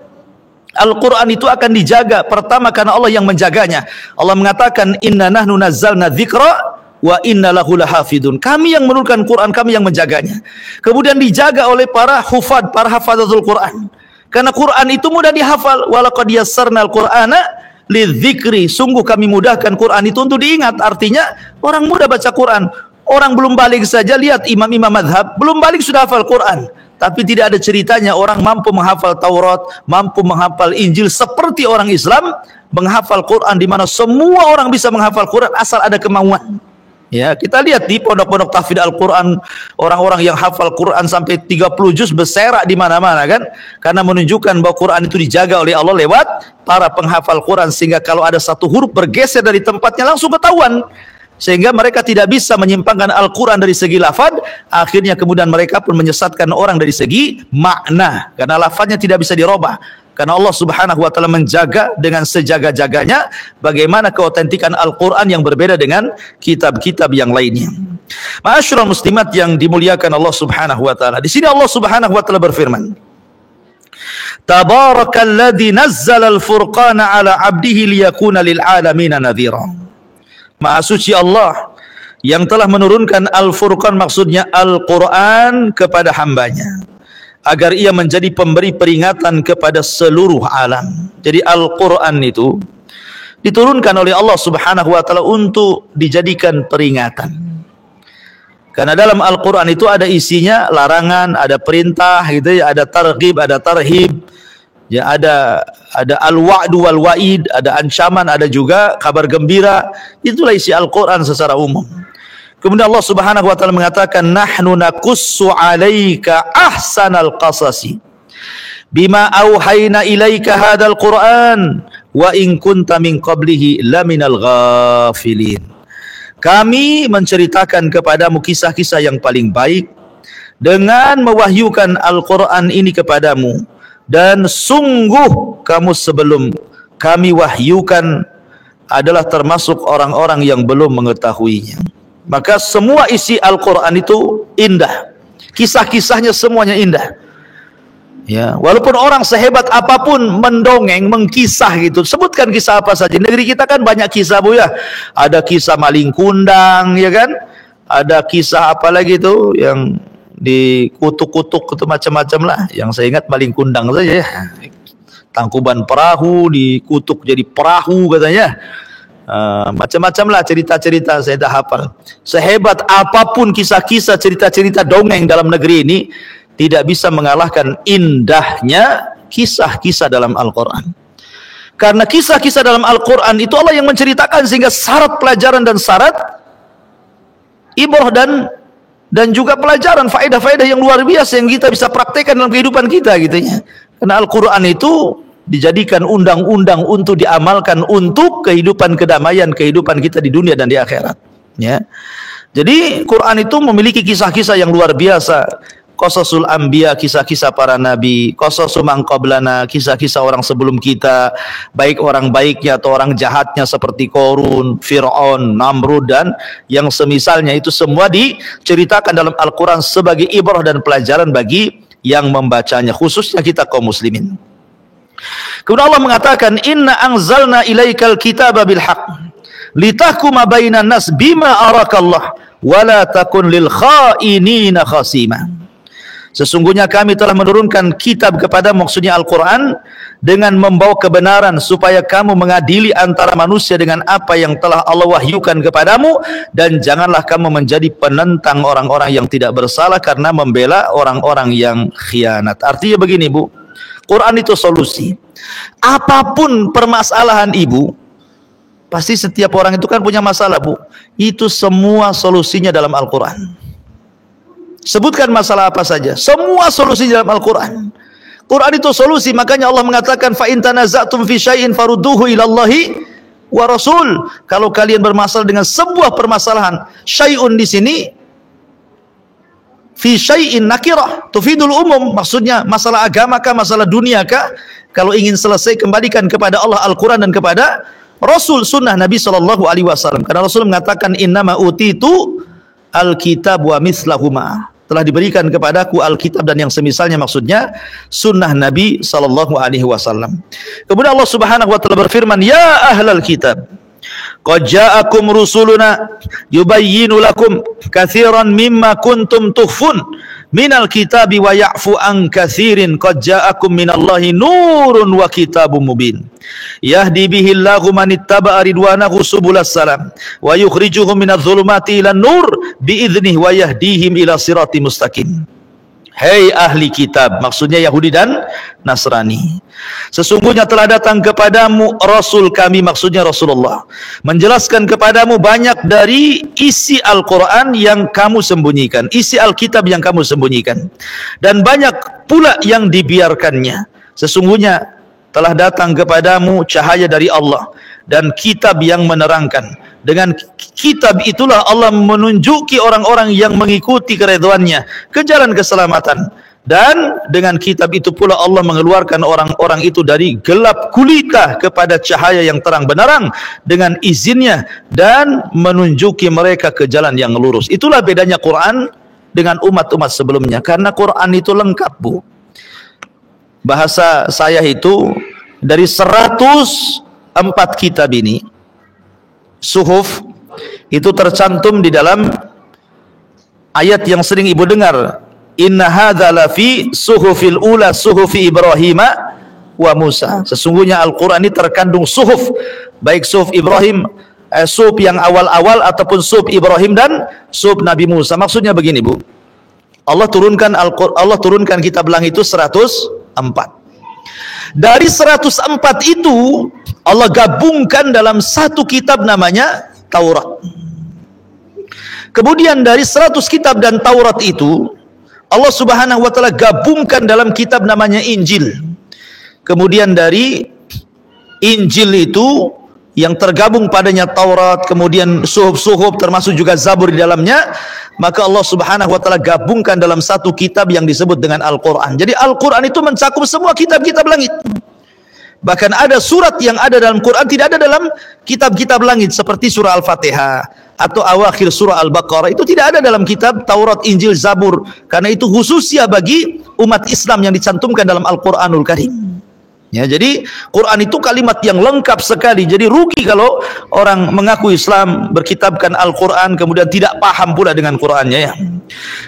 Al-Quran itu akan dijaga. Pertama karena Allah yang menjaganya. Allah mengatakan inna nahnu nazzalna dzikra wa inna lahu lahafidun. Kami yang menurunkan Quran, kami yang menjaganya. Kemudian dijaga oleh para hufad, para hafazatul Quran. Karena Quran itu mudah dihafal. Walaqad yassarnal Qur'ana lidzikri, sungguh kami mudahkan Quran itu untuk diingat. Artinya orang mudah baca Quran. Orang belum balik saja, lihat imam-imam madhab belum balik sudah hafal Quran. Tapi tidak ada ceritanya orang mampu menghafal Taurat, mampu menghafal Injil seperti orang Islam menghafal Quran, di mana semua orang bisa menghafal Quran asal ada kemauan. Ya, kita lihat di pondok-pondok tahfidz Al-Quran, orang-orang yang hafal Quran sampai 30 juz berserak di mana-mana kan, karena menunjukkan bahwa Quran itu dijaga oleh Allah lewat para penghafal Quran, sehingga kalau ada satu huruf bergeser dari tempatnya langsung ketahuan, sehingga mereka tidak bisa menyimpangkan Al-Quran dari segi lafaz. Akhirnya kemudian mereka pun menyesatkan orang dari segi makna, karena lafaznya tidak bisa dirubah. Karena Allah Subhanahu wa taala menjaga dengan sejaga-jaganya bagaimana keautentikan Al-Qur'an yang berbeda dengan kitab-kitab yang lainnya. Ma'asyiral muslimat yang dimuliakan Allah Subhanahu wa taala. Di sini Allah Subhanahu wa taala berfirman, Tabarakalladzi nazzala al-furqana 'ala 'abdihi liyakuna lil 'alamin nadhira. Maha suci Allah yang telah menurunkan Al-Furqan, maksudnya Al-Qur'an, kepada hambanya agar ia menjadi pemberi peringatan kepada seluruh alam. Jadi Al-Quran itu diturunkan oleh Allah Subhanahu wa taala untuk dijadikan peringatan. Karena dalam Al-Quran itu ada isinya larangan, ada perintah gitu ya, ada targhib, ada tarhib. Ya, ada al-wa'du wal wa'id, ada ancaman, ada juga kabar gembira. Itulah isi Al-Quran secara umum. Kemudian Allah Subhanahu wa taala mengatakan, nahnu naqussu 'alaika ahsanal qasasi bima auhayna ilaika hadzal Qur'an wa in kunta min qablihi laminal ghafilin. Kami menceritakan kepadamu kisah-kisah yang paling baik dengan mewahyukan Al-Qur'an ini kepadamu, dan sungguh kamu sebelum kami wahyukan adalah termasuk orang-orang yang belum mengetahuinya. Maka semua isi Al-Quran itu indah, kisah-kisahnya semuanya indah. Ya, walaupun orang sehebat apapun mendongeng, mengkisah gitu, sebutkan kisah apa saja. Negeri kita kan banyak kisah, Bu ya. Ada kisah maling kundang, ya kan? Ada kisah apa lagi tuh yang dikutuk-kutuk itu macam-macam lah. Yang saya ingat maling kundang saja ya. Tangkuban perahu dikutuk jadi perahu katanya. Macam-macam lah cerita-cerita, saya dah hafal. Sehebat apapun kisah-kisah, cerita-cerita dongeng dalam negeri ini, tidak bisa mengalahkan indahnya kisah-kisah dalam Al-Quran. Karena kisah-kisah dalam Al-Quran itu Allah yang menceritakan, sehingga syarat pelajaran dan syarat ibrah dan juga pelajaran, faedah-faedah yang luar biasa yang kita bisa praktekkan dalam kehidupan kita gitu ya. Karena Al-Quran itu dijadikan undang-undang untuk diamalkan untuk kehidupan kedamaian, kehidupan kita di dunia dan di akhirat ya. Jadi Quran itu memiliki kisah-kisah yang luar biasa. qasasul anbiya, kisah-kisah para nabi, qasasul man qablana, kisah-kisah orang sebelum kita, baik orang baiknya atau orang jahatnya seperti Qarun, Fir'aun, Namrud dan yang semisalnya, itu semua diceritakan dalam Al-Quran sebagai ibrah dan pelajaran bagi yang membacanya, khususnya kita kaum muslimin. Kemudian Allah mengatakan, inna anzalna ilaikal kitaba bil haqq litahkuma bainan nas bima arakallah wala takun lil khainina khasima. Sesungguhnya kami telah menurunkan kitab kepada, maksudnya Al-Quran, dengan membawa kebenaran supaya kamu mengadili antara manusia dengan apa yang telah Allah wahyukan kepadamu, dan janganlah kamu menjadi penentang orang-orang yang tidak bersalah karena membela orang-orang yang khianat. Artinya begini Bu, Quran itu solusi. Apapun permasalahan ibu, pasti setiap orang itu kan punya masalah Bu, itu semua solusinya dalam Al-Quran. Sebutkan masalah apa saja, semua solusi dalam Al-Quran. Quran itu solusi, makanya Allah mengatakan fa in tanaza'tum fi syai'in farudduhu ilallahi wa rasul. Kalau kalian bermasalah dengan sebuah permasalahan, syai'un di sini fi syai'in nakirah tufidul umum, maksudnya masalah agama kah, masalah dunia kah, kalau ingin selesai kembalikan kepada Allah Al-Quran dan kepada Rasul, sunnah Nabi SAW. Karena Rasul mengatakan innama utitu al-kitab wa mislahuma, telah diberikan kepadaku Alkitab dan yang semisalnya, maksudnya sunnah Nabi SAW. Kemudian Allah Subhanahu wa taala berfirman, ya ahlal kitab qad ja'akum rusuluna yubayyinu lakum katsiran mimma kuntum tukhfun minal kitabi wa ya'fu an katsirin qad ja'akum minallahi nurun wa kitabun mubin yahdi bihillahu man ittaba'a ridwanahu subulas salam wa yukhrijuhum minadh dhulumati ilan nur biiznihi wa yahdihim ila siratim mustaqim. Hei ahli kitab, maksudnya Yahudi dan Nasrani, sesungguhnya telah datang kepadamu Rasul kami, maksudnya Rasulullah, menjelaskan kepadamu banyak dari isi Al-Quran yang kamu sembunyikan, isi Alkitab yang kamu sembunyikan, dan banyak pula yang dibiarkannya. Sesungguhnya telah datang kepadamu cahaya dari Allah dan kitab yang menerangkan. Dengan kitab itulah Allah menunjuki orang-orang yang mengikuti keridhaannya ke jalan keselamatan, dan dengan kitab itu pula Allah mengeluarkan orang-orang itu dari gelap gulita kepada cahaya yang terang benderang dengan izinnya, dan menunjuki mereka ke jalan yang lurus. Itulah bedanya Quran dengan umat-umat sebelumnya, karena Quran itu lengkap Bu. Bahasa saya itu, dari 104 kitab ini, suhuf, itu tercantum di dalam ayat yang sering ibu dengar, inna hadza lafi suhufil ula suhufi Ibrahim wa Musa. Sesungguhnya Al-Quran ini terkandung suhuf, baik suhuf Ibrahim, suhuf yang awal-awal ataupun suhuf Ibrahim dan suhuf Nabi Musa. Maksudnya begini Bu, Allah turunkan kitab langit itu 104. Dari 104 itu Allah gabungkan dalam satu kitab namanya Taurat. Kemudian dari 100 kitab dan Taurat itu Allah Subhanahu wa taala gabungkan dalam kitab namanya Injil. Kemudian dari Injil itu yang tergabung padanya Taurat, kemudian suhuf-suhuf termasuk juga Zabur di dalamnya, maka Allah Subhanahu wa taala gabungkan dalam satu kitab yang disebut dengan Al-Quran. Jadi Al-Quran itu mencakup semua kitab-kitab langit. Bahkan ada surat yang ada dalam Quran tidak ada dalam kitab-kitab langit, seperti surah Al-Fatihah atau awakhir surah Al-Baqarah, itu tidak ada dalam kitab Taurat, Injil, Zabur, karena itu khususnya bagi umat Islam yang dicantumkan dalam Al-Quranul Karim. Ya, jadi Quran itu kalimat yang lengkap sekali. Jadi rugi kalau orang mengaku Islam, berkitabkan Al-Quran, kemudian tidak paham pula dengan Qurannya ya.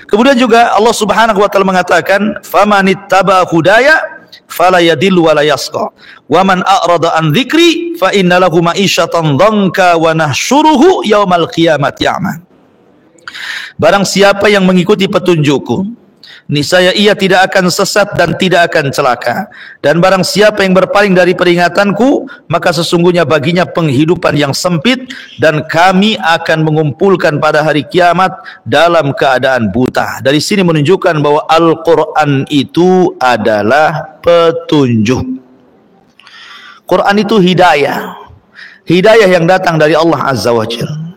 Kemudian juga Allah Subhanahu wa taala mengatakan, "Famanittaba hudaya fala yadillu wa la yasqa wa man a'rada an dzikri fa inna lahu ma'isyatan dhanka wa nahsyuruhu yaumal qiyamati a'ma." Barang siapa yang mengikuti petunjukku, niscaya ia tidak akan sesat dan tidak akan celaka. Dan barang siapa yang berpaling dari peringatanku, maka sesungguhnya baginya penghidupan yang sempit, dan kami akan mengumpulkan pada hari kiamat dalam keadaan buta. Dari sini menunjukkan bahwa Al-Quran itu adalah petunjuk. Quran itu hidayah, hidayah yang datang dari Allah Azza wa Jalla.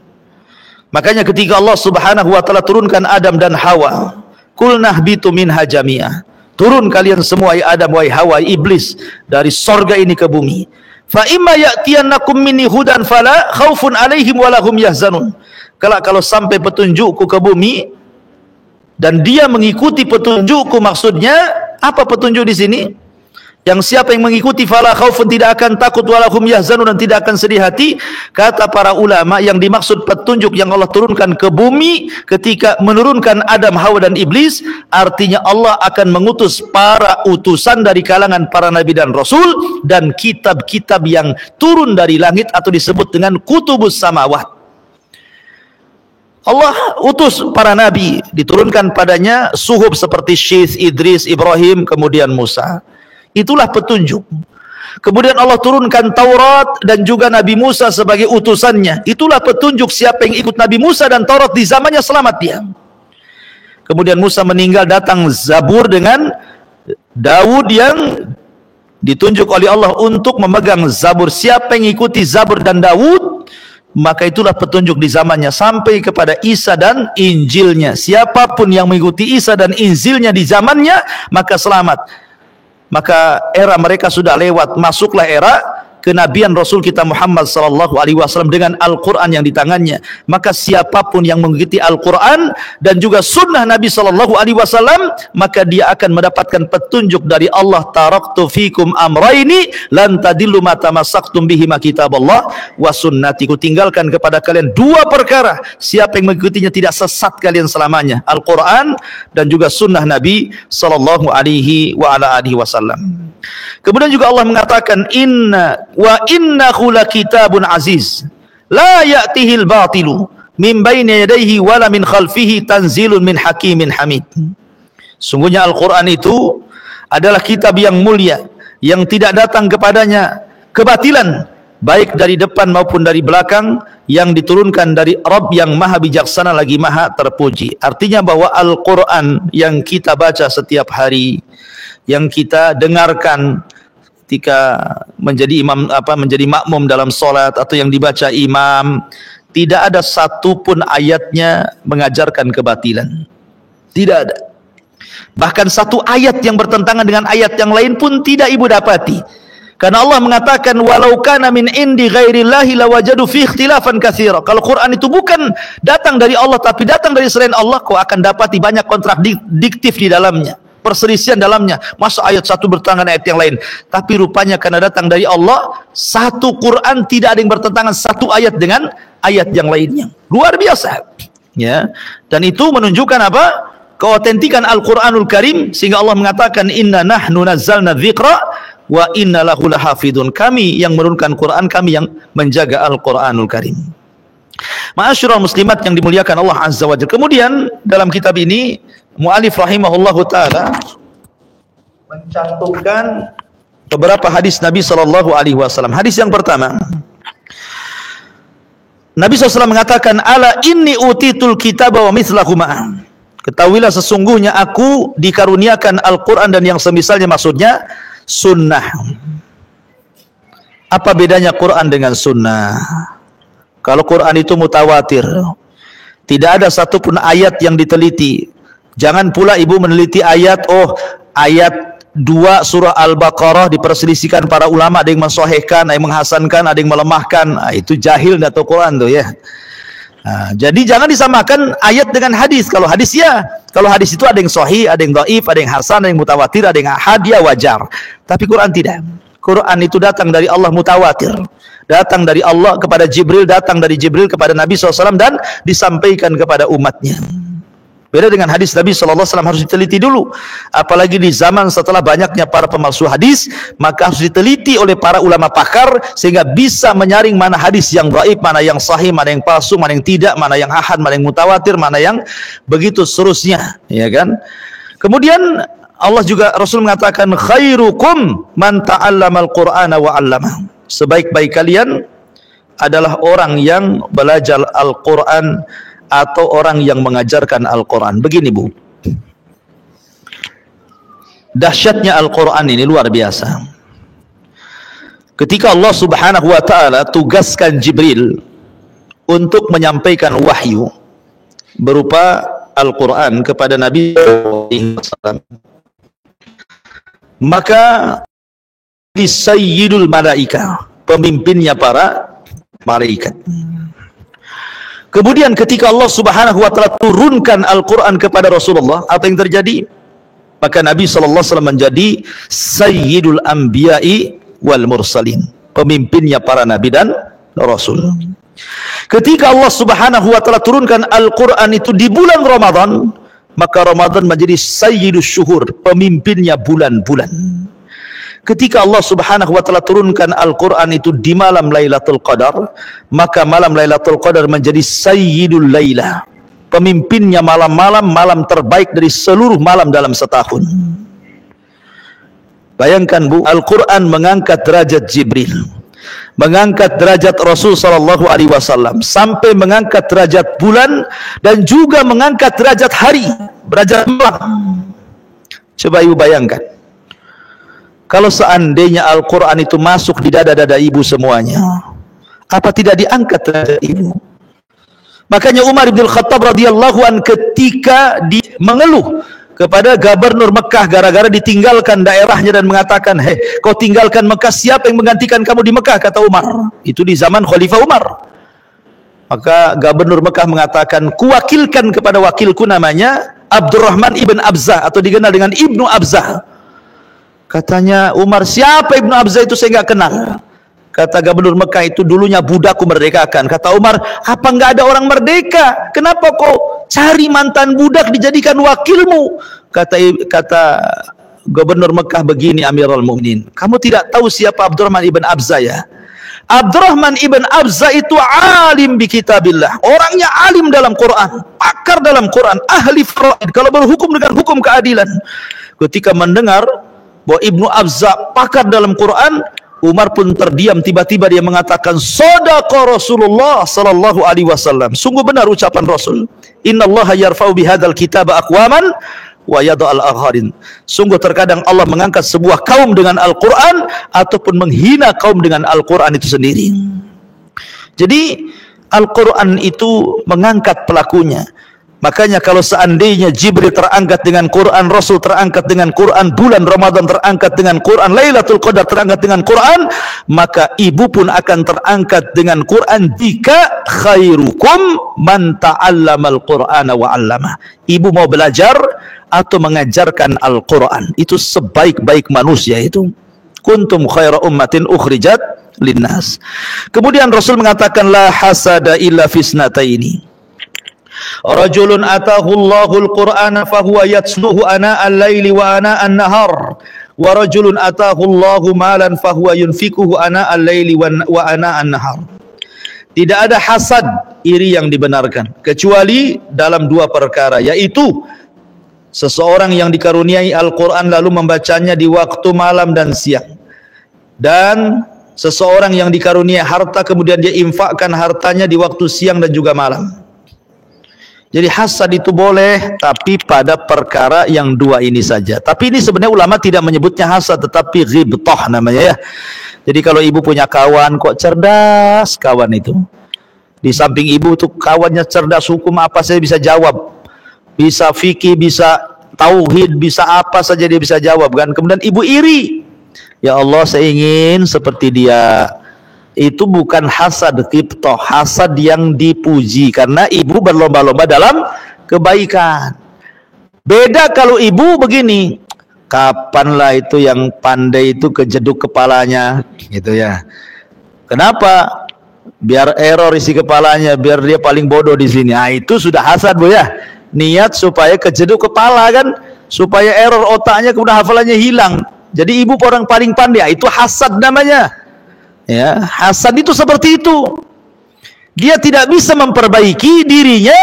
Makanya ketika Allah Subhanahu wa taala turunkan Adam dan Hawa Qulna ihbitu minha jami'ah. Turun kalian semua, wahai Adam, wahai Hawa, iblis, dari sorga ini ke bumi. Fa imma ya'tiyannakum minni hudan fala khaufun 'alaihim wa lahum yahzanun. Kalau sampai petunjukku ke bumi dan dia mengikuti petunjukku, maksudnya apa petunjuk di sini? Yang siapa yang mengikuti fala khaufun, tidak akan takut, walahum yahzanun, dan tidak akan sedih hati. Kata para ulama, yang dimaksud petunjuk yang Allah turunkan ke bumi ketika menurunkan Adam, Hawa dan Iblis, artinya Allah akan mengutus para utusan dari kalangan para nabi dan rasul dan kitab-kitab yang turun dari langit atau disebut dengan kutubus samawat. Allah utus para nabi, diturunkan padanya suhuf seperti Syith, Idris, Ibrahim, kemudian Musa. Itulah petunjuk. Kemudian Allah turunkan Taurat dan juga Nabi Musa sebagai utusannya. Itulah petunjuk, siapa yang ikut Nabi Musa dan Taurat di zamannya selamat dia. Kemudian Musa meninggal, datang Zabur dengan Daud yang ditunjuk oleh Allah untuk memegang Zabur. Siapa yang ikuti Zabur dan Daud, maka itulah petunjuk di zamannya sampai kepada Isa dan Injilnya. Siapapun yang mengikuti Isa dan Injilnya di zamannya, maka selamat. Maka era mereka sudah lewat, masuklah era kenabian Rasul kita Muhammad sallallahu alaihi wasallam dengan Al-Qur'an yang di tangannya. Maka siapapun yang mengikuti Al-Qur'an dan juga sunnah Nabi sallallahu alaihi wasallam, maka dia akan mendapatkan petunjuk dari Allah. Taraktu fikum amraini lan tadillu ma tamassaktum bihi ma kitaballah wa sunnati. Ku tinggalkan kepada kalian dua perkara, siapa yang mengikutinya tidak sesat kalian selamanya, Al-Qur'an dan juga sunnah Nabi sallallahu alaihi wa ala alihi wasallam. Kemudian juga Allah mengatakan innahu lakitabun aziz la ya'tihil batilu min baini yadayhi wala min khalfihi tanzilun min hakimin hamid. Sungguhnya Al-Quran itu adalah kitab yang mulia yang tidak datang kepadanya kebatilan, baik dari depan maupun dari belakang, yang diturunkan dari Rabb yang maha bijaksana lagi maha terpuji. Artinya bahwa Al-Quran yang kita baca setiap hari, yang kita dengarkan ketika menjadi menjadi makmum dalam solat atau yang dibaca imam, tidak ada satupun ayatnya mengajarkan kebatilan. Tidak ada. Bahkan satu ayat yang bertentangan dengan ayat yang lain pun tidak ibu dapati. Karena Allah mengatakan walau kana min indi ghairillahi lawajadu fi ikhtilafan katsira. Kalau Quran itu bukan datang dari Allah tapi datang dari selain Allah, kau akan dapati banyak kontradiktif di dalamnya, perselisihan dalamnya. Masa ayat satu bertentangan ayat yang lain? Tapi rupanya karena datang dari Allah, satu Quran tidak ada yang bertentangan satu ayat dengan ayat yang lainnya. Luar biasa. Ya. Dan itu menunjukkan apa? Keautentikan Al-Qur'anul Karim, sehingga Allah mengatakan inna nahnu nazzalna dzikra wa inna lahu lahafidun. Kami yang menurunkan Quran, kami yang menjaga Al-Qur'anul Karim. Ma'asyiral muslimat yang dimuliakan Allah Azza wa Jalla. Kemudian dalam kitab ini mu'alif rahimahullahu ta'ala mencantumkan beberapa hadis Nabi sallallahu alaihi wasallam. Hadis yang pertama, Nabi SAW mengatakan ala inni utitul kitaba wa mithlahu ma'ah. Ketahuilah sesungguhnya aku dikaruniakan Al-Quran dan yang semisalnya, maksudnya sunnah. Apa bedanya Quran dengan sunnah? Kalau Quran itu mutawatir, tidak ada satupun ayat yang diteliti. Jangan pula ibu meneliti ayat, ayat 2 surah Al-Baqarah diperselisihkan para ulama, ada yang mensahihkan, ada yang menghasankan, ada yang melemahkan. Itu jahil atau Quran tuh ya. Jadi jangan disamakan ayat dengan hadis. Kalau hadis ya, kalau hadis itu ada yang sahih, ada yang dhaif, ada yang hasan, ada yang mutawatir, ada yang ahad, ya wajar. Tapi Quran tidak. Quran itu datang dari Allah mutawatir, datang dari Allah kepada Jibril, datang dari Jibril kepada Nabi SAW dan disampaikan kepada umatnya. Beda dengan hadis Nabi SAW, harus diteliti dulu. Apalagi di zaman setelah banyaknya para pemalsu hadis, maka harus diteliti oleh para ulama pakar sehingga bisa menyaring mana hadis yang dhaif, mana yang sahih, mana yang palsu, mana yang tidak, mana yang ahad, mana yang mutawatir, mana yang begitu seterusnya, ya kan? Kemudian Allah juga, Rasul mengatakan khairukum man ta'allamal Qur'ana wa 'allama. Sebaik-baik kalian adalah orang yang belajar Al-Qur'an atau orang yang mengajarkan Al-Quran. Begini Bu, dahsyatnya Al-Quran ini luar biasa. Ketika Allah Subhanahu wa ta'ala tugaskan Jibril untuk menyampaikan wahyu berupa Al-Quran kepada Nabi SAW, maka di Sayyidul Malaika, pemimpinnya para malaikat. Kemudian ketika Allah Subhanahu wa taala turunkan Al-Quran kepada Rasulullah, apa yang terjadi? Maka Nabi SAW menjadi Sayyidul Anbiya'i wal Mursalin, pemimpinnya para nabi dan rasul. Ketika Allah Subhanahu wa taala turunkan Al-Quran itu di bulan Ramadan, maka Ramadan menjadi Sayyidus Syuhur, pemimpinnya bulan-bulan. Ketika Allah Subhanahu wa taala turunkan Al-Quran itu di malam Lailatul Qadar, maka malam Lailatul Qadar menjadi Sayyidul Laila, pemimpinnya malam-malam, malam terbaik dari seluruh malam dalam setahun. Bayangkan Bu, Al-Quran mengangkat derajat Jibril, mengangkat derajat Rasul sallallahu alaihi wasallam, sampai mengangkat derajat bulan dan juga mengangkat derajat hari, derajat malam. Coba ibu bayangkan, kalau seandainya Al-Quran itu masuk di dada-dada ibu semuanya, apa tidak diangkat derajat ibu? Makanya Umar bin Khattab radhiyallahu an ketika mengeluh kepada gubernur Mekah gara-gara ditinggalkan daerahnya dan mengatakan, "Hei, kau tinggalkan Mekah, siapa yang menggantikan kamu di Mekah?" kata Umar. Itu di zaman Khalifah Umar. Maka gubernur Mekah mengatakan, "Kuwakilkan kepada wakilku namanya Abdurrahman ibn Abzah atau dikenal dengan Ibnu Abzah." Katanya Umar, "Siapa Ibnu Abzah itu? Saya nggak kenal." Kata gubernur Mekah, "Itu dulunya budakku merdekakan." Kata Umar, "Apa nggak ada orang merdeka? Kenapa kau cari mantan budak dijadikan wakilmu?" Kata gubernur Mekah, "Begini Amirul Mukminin, kamu tidak tahu siapa Abdurrahman ibn Abzah ya? Abdurrahman ibn Abzah itu alim bi kitabillah, orangnya alim dalam Quran, pakar dalam Quran, ahli faraid, kalau berhukum dengan hukum keadilan." Ketika mendengar bahwa Ibnu Abzah pakar dalam Quran, Umar pun terdiam. Tiba-tiba dia mengatakan, "Shadaqa Rasulullah sallallahu alaihi wasallam." Sungguh benar ucapan Rasul. "Innallaha yarfa'u bihadzal kitaba aqwaman wa yada'al akharin." Sungguh terkadang Allah mengangkat sebuah kaum dengan Al-Qur'an ataupun menghina kaum dengan Al-Qur'an itu sendiri. Jadi Al-Qur'an itu mengangkat pelakunya. Makanya kalau seandainya Jibril terangkat dengan Quran, Rasul terangkat dengan Quran, bulan Ramadan terangkat dengan Quran, Lailatul Qadar terangkat dengan Quran, maka ibu pun akan terangkat dengan Quran jika khairukum man ta'allamal Qur'ana wa 'allama. Ibu mau belajar atau mengajarkan Al-Quran, itu sebaik-baik manusia itu. Kuntum khaira ummatin ukhrijat linnas. Kemudian Rasul mengatakan, la hasada illa fisnataini. Rajulun atahu Allahul Qur'ana fahuwa yatsluhu ana al-laili wa ana an-nahar, wa rajulun atahu Allahu malan fahuwa yunfikuhu ana al-laili wa ana an-nahar. Tidak ada hasad iri yang dibenarkan kecuali dalam dua perkara, yaitu seseorang yang dikaruniai Al-Quran lalu membacanya di waktu malam dan siang, dan seseorang yang dikaruniai harta kemudian dia infakkan hartanya di waktu siang dan juga malam. Jadi hasad itu boleh, tapi pada perkara yang dua ini saja. Tapi ini sebenarnya ulama tidak menyebutnya hasad, tetapi ghibtah namanya ya. Jadi kalau ibu punya kawan kok cerdas, kawan itu di samping ibu tuh kawannya cerdas, hukum apa saja bisa jawab, bisa fikih, bisa tauhid, bisa apa saja dia bisa jawab kan. Kemudian ibu iri, ya Allah saya ingin seperti dia. Itu bukan hasad ghibtah, hasad yang dipuji karena ibu berlomba-lomba dalam kebaikan. Beda kalau ibu begini, kapanlah itu yang pandai itu kejeduk kepalanya gitu ya. Kenapa? Biar error isi kepalanya, biar dia paling bodoh di sini. Ah, itu sudah hasad Bu ya. Niat supaya kejeduk kepala kan, supaya error otaknya kemudian hafalannya hilang. Jadi ibu orang paling pandai, itu hasad namanya. Ya, hasad itu seperti itu. Dia tidak bisa memperbaiki dirinya,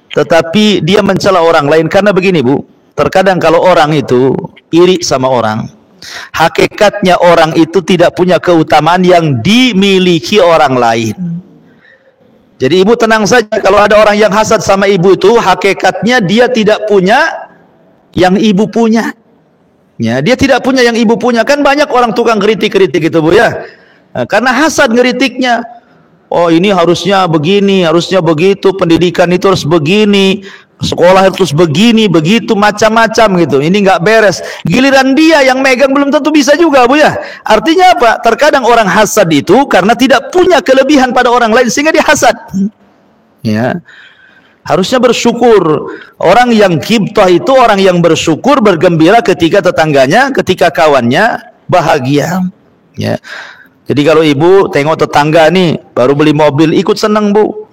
tetapi dia mencela orang lain. Karena begini Bu, terkadang kalau orang itu iri sama orang, hakikatnya orang itu tidak punya keutamaan yang dimiliki orang lain. Jadi ibu tenang saja, kalau ada orang yang hasad sama ibu itu, hakikatnya dia tidak punya yang ibu punya. Ya, dia tidak punya yang ibu punya. Kan banyak orang tukang kritik-kritik gitu Bu ya. Nah, karena hasad ngeritiknya. Oh ini harusnya begini, harusnya begitu, pendidikan itu harus begini, sekolah harus begini, begitu, macam-macam gitu. Ini nggak beres. Giliran dia yang megang belum tentu bisa juga, Bu ya. Artinya apa? Terkadang orang hasad itu karena tidak punya kelebihan pada orang lain sehingga dia hasad. Ya. Harusnya bersyukur. Orang yang ghibtah itu orang yang bersyukur, bergembira ketika tetangganya, ketika kawannya bahagia. Ya. Jadi kalau ibu tengok tetangga nih baru beli mobil, ikut senang, Bu.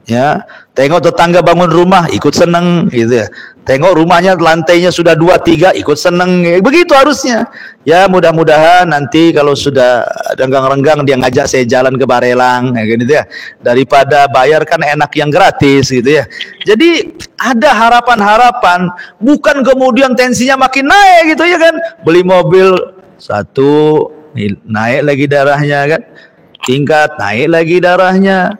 Ya, tengok tetangga bangun rumah, ikut senang gitu ya. Tengok rumahnya lantainya sudah 2, 3, ikut senang. Begitu harusnya. Ya, mudah-mudahan nanti kalau sudah renggang-renggang dia ngajak saya jalan ke Barelang ya gitu ya. Daripada bayar kan enak yang gratis gitu ya. Jadi ada harapan-harapan, bukan kemudian tensinya makin naik gitu ya kan. Beli mobil satu naik lagi darahnya kan, tingkat naik lagi darahnya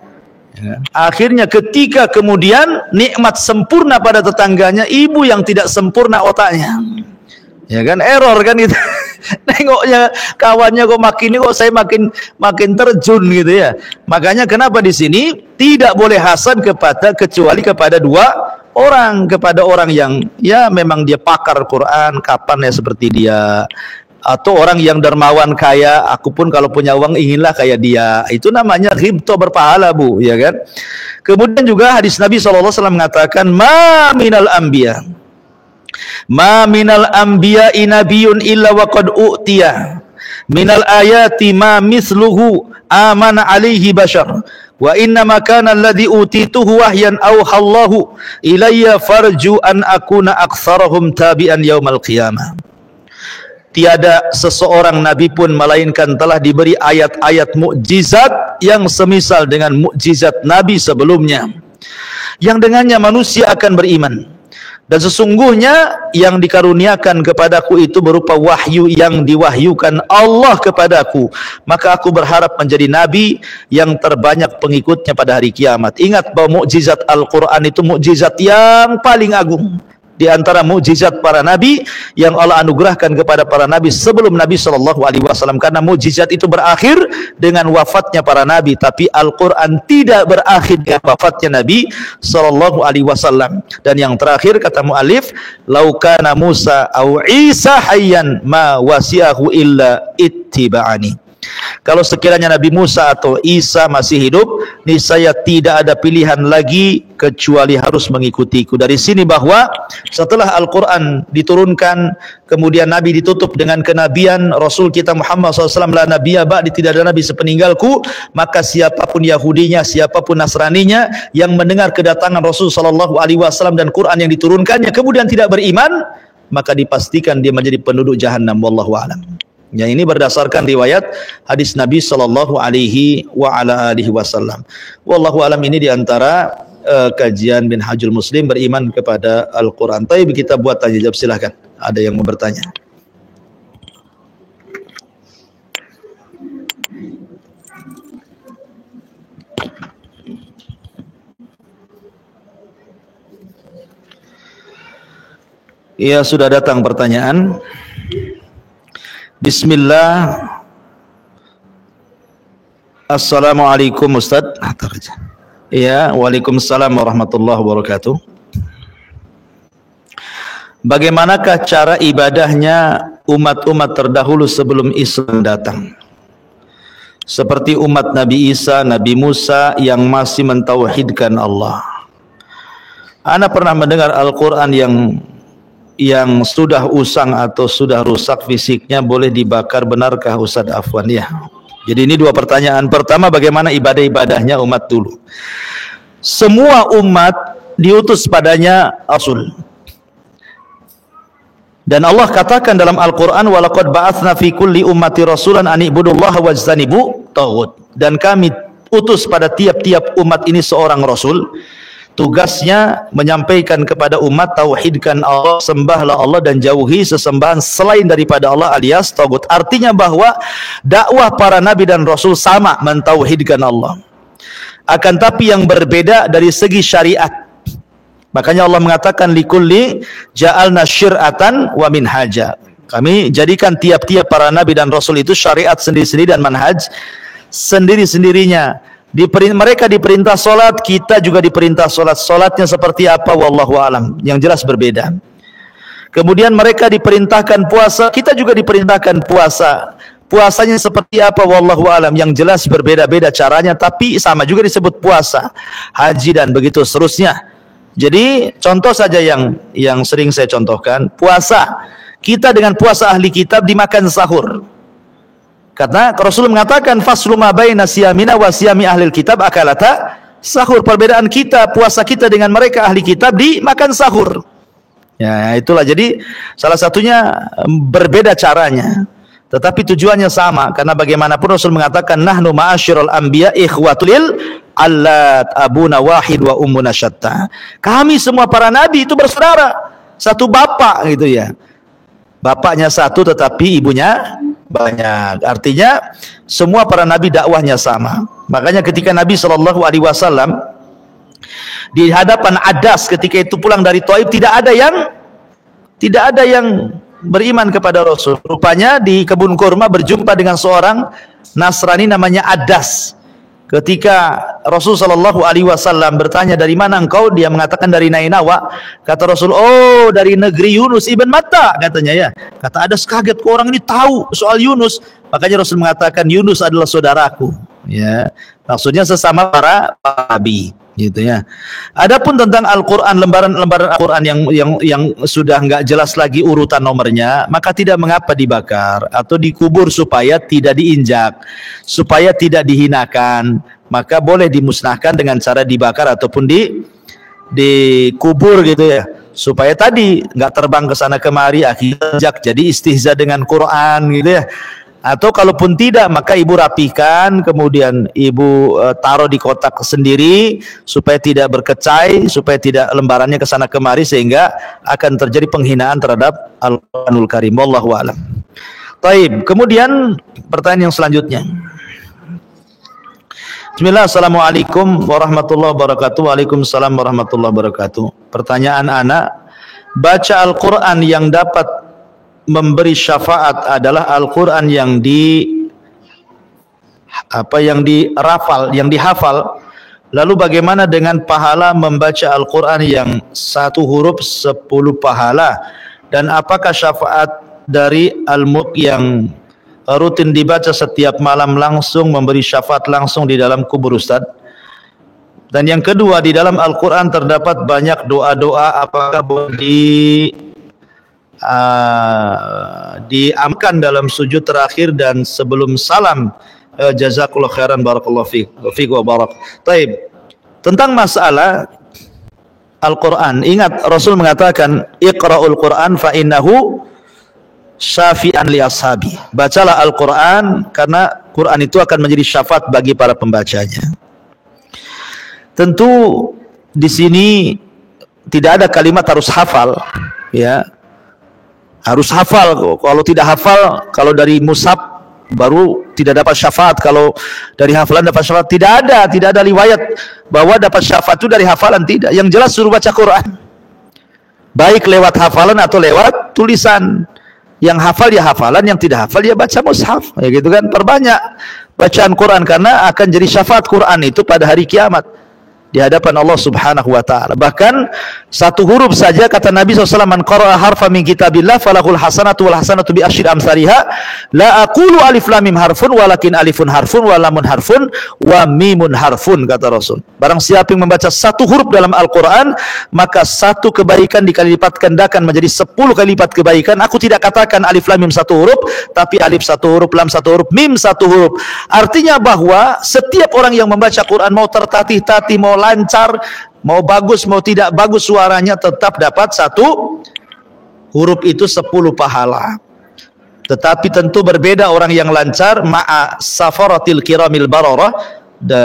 ya. Akhirnya ketika kemudian nikmat sempurna pada tetangganya, ibu yang tidak sempurna otaknya ya kan, error kan gitu. Nengoknya kawannya kok makin ini, kok saya makin terjun gitu ya. Makanya kenapa di sini tidak boleh hasad kecuali kepada dua orang, kepada orang yang ya memang dia pakar Quran, kapan ya seperti dia, atau orang yang dermawan kaya, aku pun kalau punya uang inginlah kayak dia. Itu namanya ghibtah berpahala, Bu, ya kan? Kemudian juga hadis Nabi SAW mengatakan, ma minal anbiya nabiyun illa wa qad u'tiya minal ayati ma misluhu amana alaihi bashar wa inna ma kana alladhi utituhu wahyan awhallahu ilayya farju an akuna aktsarahum tabi'an yaumal qiyamah. Tiada seseorang nabi pun melainkan telah diberi ayat-ayat mukjizat yang semisal dengan mukjizat nabi sebelumnya, yang dengannya manusia akan beriman. Dan sesungguhnya yang dikaruniakan kepadaku itu berupa wahyu yang diwahyukan Allah kepadaku, maka aku berharap menjadi nabi yang terbanyak pengikutnya pada hari kiamat. Ingat bahwa mukjizat Al-Quran itu mukjizat yang paling agung di antara mukjizat para nabi yang Allah anugerahkan kepada para nabi sebelum Nabi SAW, karena mukjizat itu berakhir dengan wafatnya para nabi, tapi Al-Quran tidak berakhir dengan wafatnya Nabi SAW. Dan yang terakhir kata mu'alif, laukana Musa au Isa hayyan ma wasi'ahu illa ittiba'ani. Kalau sekiranya Nabi Musa atau Isa masih hidup, niscaya tidak ada pilihan lagi kecuali harus mengikutiku. Dari sini bahwa setelah Al-Quran diturunkan, kemudian Nabi ditutup dengan kenabian, Rasul kita Muhammad SAW la nabiyya ba'di, tidak ada Nabi sepeninggalku, maka siapapun Yahudinya, siapapun Nasraninya yang mendengar kedatangan Rasul SAW dan Quran yang diturunkannya kemudian tidak beriman, maka dipastikan dia menjadi penduduk jahannam. Wallahu a'lam. Ya, ini berdasarkan riwayat hadis Nabi sallallahu alaihi wa ala alihi wasallam. Wallahu alam, ini diantara kajian Minhajul Muslim beriman kepada Al-Quran. Tapi kita buat tanya jawab, silahkan. Ada yang mau bertanya? Iya, sudah datang pertanyaan. Bismillah. Assalamualaikum Ustaz. Ya, waalaikumsalam warahmatullahi wabarakatuh. Bagaimanakah cara ibadahnya umat-umat terdahulu sebelum Islam datang? Seperti umat Nabi Isa, Nabi Musa yang masih mentauhidkan Allah. Ana pernah mendengar Al-Quran yang sudah usang atau sudah rusak fisiknya boleh dibakar, benarkah Ustaz? Afwan ya. Jadi ini dua pertanyaan. Pertama, bagaimana ibadah-ibadahnya umat dulu? Semua umat diutus padanya Rasul. Dan Allah katakan dalam Al-Quran, walaqad ba'atsna fi kulli ummati rasulan an ibudullaha wajtanibu taghut. Dan kami utus pada tiap-tiap umat ini seorang Rasul. Tugasnya menyampaikan kepada umat, tauhidkan Allah, sembahlah Allah dan jauhi sesembahan selain daripada Allah alias tagut. Artinya bahwa dakwah para nabi dan rasul sama, mentauhidkan Allah. Akan tapi yang berbeda dari segi syariat. Makanya Allah mengatakan likulli ja'alna syir'atan wa minhaja. Kami jadikan tiap-tiap para nabi dan rasul itu syariat sendiri-sendiri dan manhaj sendiri-sendirinya. Mereka diperintah solat, kita juga diperintah solat. Solatnya seperti apa? Wallahu alam. Yang jelas berbeda. Kemudian mereka diperintahkan puasa, kita juga diperintahkan puasa. Puasanya seperti apa? Wallahu alam. Yang jelas berbeda-beda caranya, tapi sama juga disebut puasa, haji dan begitu seterusnya. Jadi contoh saja yang sering saya contohkan, puasa. Kita dengan puasa ahli kitab dimakan sahur. Karena Rasul mengatakan faslu ma baina siyamina wa siyami ahli kitab akalata sahur. Perbedaan kita, puasa kita dengan mereka ahli kitab dimakan sahur. Ya, itulah. Jadi salah satunya berbeda caranya, tetapi tujuannya sama. Karena bagaimanapun Rasul mengatakan nahnu ma'asyiral anbiya ikhwatul allat abuna wahid wa ummuna syatta. Kami semua para nabi itu bersaudara, satu bapak gitu ya. Bapaknya satu tetapi ibunya banyak. Artinya semua para nabi dakwahnya sama. Makanya ketika Nabi SAW di hadapan Adas ketika itu pulang dari Taif, tidak ada yang beriman kepada Rasul. Rupanya di kebun kurma berjumpa dengan seorang Nasrani namanya Adas. Ketika Rasul SAW bertanya, dari mana engkau? Dia mengatakan dari Nainawa. Kata Rasul, oh dari negeri Yunus ibn Matta, katanya ya. Kata Adas kaget, kok orang ini tahu soal Yunus? Makanya Rasul mengatakan Yunus adalah saudaraku. Ya, maksudnya sesama para nabi, gitu ya. Adapun tentang Al-Quran, lembaran-lembaran Al-Quran yang sudah nggak jelas lagi urutan nomornya, maka tidak mengapa dibakar atau dikubur supaya tidak diinjak, supaya tidak dihinakan. Maka boleh dimusnahkan dengan cara dibakar ataupun dikubur gitu ya, supaya tadi nggak terbang ke sana kemari akhirnya jadi istihza dengan Quran gitu ya. Atau kalaupun tidak, maka ibu rapikan, kemudian ibu taruh di kotak sendiri supaya tidak berkecai, supaya tidak lembarannya ke sana kemari, sehingga akan terjadi penghinaan terhadap Al-Qur'anul Karim. Wallahu a'lam. Taib. Kemudian pertanyaan yang selanjutnya. Bismillah, assalamualaikum warahmatullahi wabarakatuh. Waalaikumsalam warahmatullahi wabarakatuh. Pertanyaan anak, baca Al-Quran yang dapat memberi syafaat adalah Al-Quran yang dihafal. Lalu bagaimana dengan pahala membaca Al-Quran yang satu huruf 10 pahala? Dan apakah syafaat dari Al-Mulk yang rutin dibaca setiap malam langsung memberi syafaat langsung di dalam kubur Ustaz? Dan yang kedua, di dalam Al-Quran terdapat banyak doa-doa, apakah boleh diamalkan dalam sujud terakhir dan sebelum salam? Jazakallahu khairan, barakallahu fiik wa barak. Taib. Tentang masalah Al-Quran, ingat Rasul mengatakan iqra'ul Quran fa innahu syafi'an li ashabi. Bacalah Al-Quran karena Quran itu akan menjadi syafaat bagi para pembacanya. Tentu di sini tidak ada kalimat harus hafal, ya. Harus hafal. Kalau tidak hafal, kalau dari mushaf baru tidak dapat syafaat, kalau dari hafalan dapat syafaat. Tidak ada riwayat bahwa dapat syafaat itu dari hafalan, tidak. Yang jelas suruh baca Quran, baik lewat hafalan atau lewat tulisan. Yang hafal ya hafalan, yang tidak hafal ya baca mushaf, ya gitu kan. Perbanyak bacaan Quran karena akan jadi syafaat Quran itu pada hari kiamat di hadapan Allah Subhanahu wa ta'ala. Bahkan satu huruf saja, kata Nabi SAW, man qara'a harfa min kitabillah falahul hasanatu wal hasanatu bi asyri amsalihha, la aqulu alif lam mim harfun walakin alifun harfun wa lamun harfun wa mimun harfun, kata Rasul. Barang siapa yang membaca satu huruf dalam Al-Quran, maka satu kebaikan dikali lipat gandakan menjadi 10 kali lipat kebaikan. Aku tidak katakan alif lam mim satu huruf, tapi alif satu huruf, lam satu huruf, mim satu huruf. Artinya bahwa setiap orang yang membaca Quran, mau tertatih-tatih, mau lancar, mau bagus, mau tidak bagus suaranya, tetap dapat satu huruf itu 10 pahala. Tetapi tentu berbeda orang yang lancar ma'a safaratil kiramil bararah,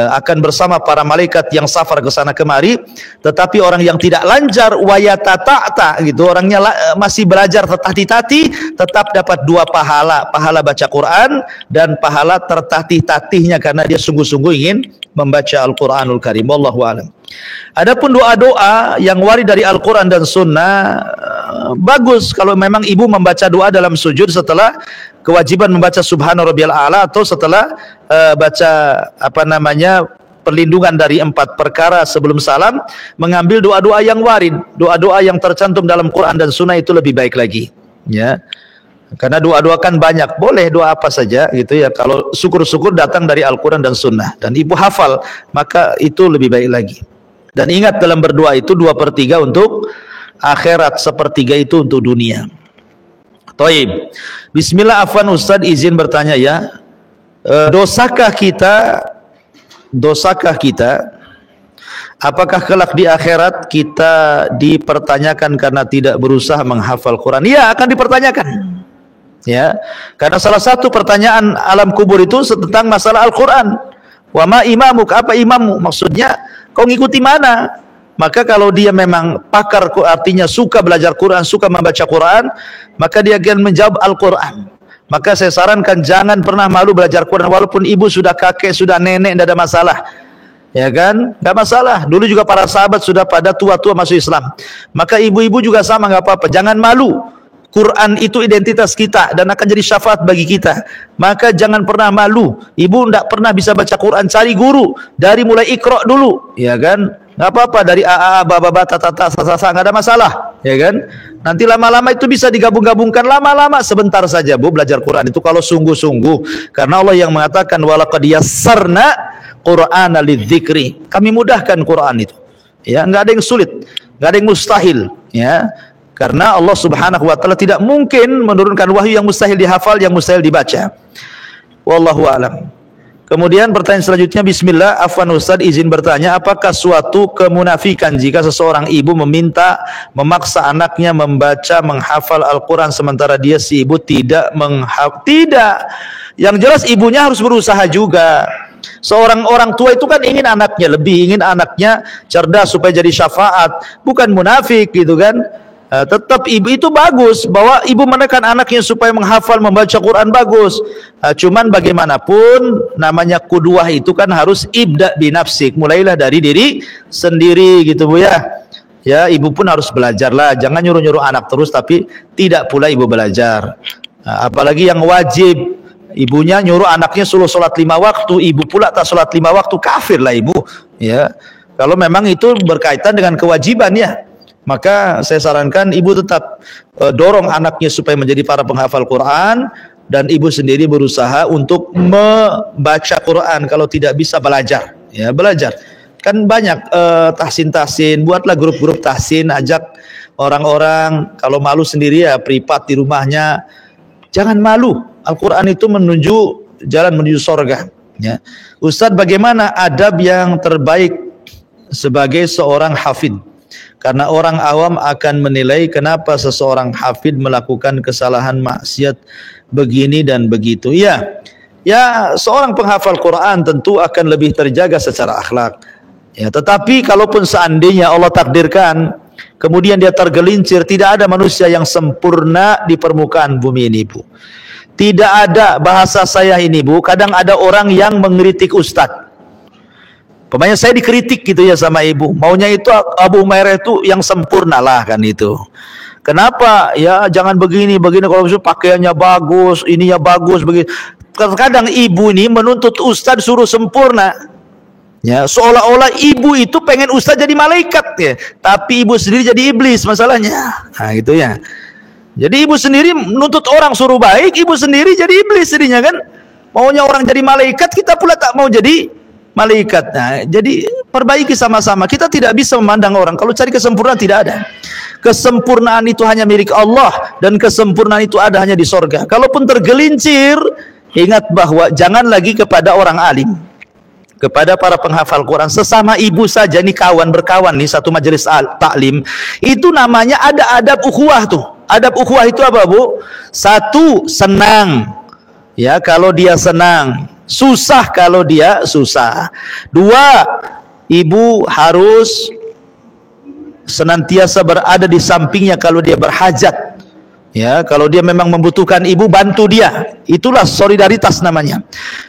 akan bersama para malaikat yang safar ke sana kemari. Tetapi orang yang tidak lancar wayatata gitu, orangnya masih belajar tertatih-tatih, tetap dapat 2 pahala, pahala baca Quran dan pahala tertatih-tatihnya karena dia sungguh-sungguh ingin membaca Al-Quranul Karim. Wallahu a'lam. Adapun doa-doa yang warid dari Al-Quran dan Sunnah, bagus kalau memang ibu membaca doa dalam sujud setelah kewajiban membaca Subhana Rabbiyal A'la atau setelah baca perlindungan dari 4 perkara sebelum salam, mengambil doa-doa yang warid, doa-doa yang tercantum dalam Quran dan Sunnah itu lebih baik lagi. Ya, karena doa-doa kan banyak, boleh doa apa saja gitu ya. Kalau syukur-syukur datang dari Al-Quran dan Sunnah, dan ibu hafal, maka itu lebih baik lagi. Dan ingat dalam berdoa itu 2/3 untuk akhirat, 1/3 itu untuk dunia. Taib. Bismillah, afwan Ustaz, izin bertanya ya. Dosakah kita apakah kelak di akhirat kita dipertanyakan karena tidak berusaha menghafal Quran? Iya, akan dipertanyakan. Ya, karena salah satu pertanyaan alam kubur itu tentang masalah Al-Quran. Wa ma imamuk, apa imammu? Maksudnya kau ngikuti mana? Maka kalau dia memang pakar, artinya suka belajar Quran, suka membaca Quran, maka dia akan menjawab Al-Quran. Maka saya sarankan jangan pernah malu belajar Quran, walaupun ibu sudah kakek, sudah nenek, tidak ada masalah. Ya kan? Tidak masalah. Dulu juga para sahabat sudah pada tua-tua masuk Islam. Maka ibu-ibu juga sama, nggak apa-apa. Jangan malu. Quran itu identitas kita dan akan jadi syafaat bagi kita. Maka jangan pernah malu. Ibu tidak pernah bisa baca Quran, cari guru. Dari mulai Iqra dulu. Ya kan? Nggak apa-apa, dari AA, baba, tata, sasa, nggak ada masalah, ya kan? Nanti lama-lama itu bisa digabung-gabungkan, lama-lama sebentar saja bu belajar Quran itu kalau sungguh-sungguh, karena Allah yang mengatakan walaqad yassarna Qur'ana lidzikri, kami mudahkan Quran itu, ya nggak ada yang sulit, nggak ada yang mustahil, ya, karena Allah Subhanahu Wa Taala tidak mungkin menurunkan wahyu yang mustahil dihafal, yang mustahil dibaca. Wallahu a'lam. Kemudian pertanyaan selanjutnya, bismillah, afwan Ustaz, izin bertanya, apakah suatu kemunafikan jika seseorang ibu memaksa anaknya membaca, menghafal Al-Quran sementara dia si ibu tidak menghafal? Tidak. Yang jelas ibunya harus berusaha juga. Seorang orang tua itu kan ingin anaknya cerdas supaya jadi syafaat, bukan munafik gitu kan. Tetap ibu itu bagus bahwa ibu menekan anaknya supaya menghafal, membaca Quran, bagus. Cuman bagaimanapun namanya qudwah itu kan harus ibda binafsik, mulailah dari diri sendiri gitu bu ya. Ya, ibu pun harus belajar lah, jangan nyuruh-nyuruh anak terus tapi tidak pula ibu belajar. Apalagi yang wajib, ibunya nyuruh anaknya suruh sholat 5 waktu, ibu pula tak sholat 5 waktu, kafir lah ibu. Ya, kalau memang itu berkaitan dengan kewajiban ya, maka saya sarankan ibu tetap dorong anaknya supaya menjadi para penghafal Quran, dan ibu sendiri berusaha untuk membaca Quran. Kalau tidak bisa belajar, ya belajar. Kan banyak tahsin, buatlah grup-grup tahsin, ajak orang-orang. Kalau malu sendiri ya privat di rumahnya. Jangan malu. Al-Quran itu jalan menuju sorga. Ya. Ustadz, bagaimana adab yang terbaik sebagai seorang hafid? Karena orang awam akan menilai kenapa seseorang hafid melakukan kesalahan maksiat begini dan begitu. Ya, seorang penghafal Quran tentu akan lebih terjaga secara akhlak. Ya, tetapi kalaupun seandainya Allah takdirkan kemudian dia tergelincir, tidak ada manusia yang sempurna di permukaan bumi ini bu. Tidak ada, bahasa saya ini bu, kadang ada orang yang mengkritik ustadz. Pokoknya saya dikritik gitu ya sama ibu, maunya itu Abu Umairah itu yang sempurna lah kan itu. Kenapa? Ya jangan begini, kalau misalnya pakaiannya bagus, ininya bagus, begini. Kadang ibu ini menuntut ustadz suruh sempurna. Ya, seolah-olah ibu itu pengen ustadz jadi malaikat ya, tapi ibu sendiri jadi iblis masalahnya. Nah gitu ya. Jadi ibu sendiri menuntut orang suruh baik, ibu sendiri jadi iblis jadinya kan. Maunya orang jadi malaikat, kita pula tak mau jadi malaikat. Nah, jadi perbaiki sama-sama. Kita tidak bisa memandang orang. Kalau cari kesempurnaan tidak ada. Kesempurnaan itu hanya milik Allah, dan kesempurnaan itu ada hanya di sorga. Kalaupun tergelincir, ingat bahwa jangan lagi kepada orang alim, kepada para penghafal Quran, sesama ibu saja nih, berkawan nih satu majelis taklim, itu namanya ada adab ukhuwah tuh. Adab ukhuwah itu apa bu? Satu, senang ya kalau dia senang, susah kalau dia susah. Dua, ibu harus senantiasa berada di sampingnya kalau dia berhajat. Ya, kalau dia memang membutuhkan, ibu bantu dia. Itulah solidaritas namanya.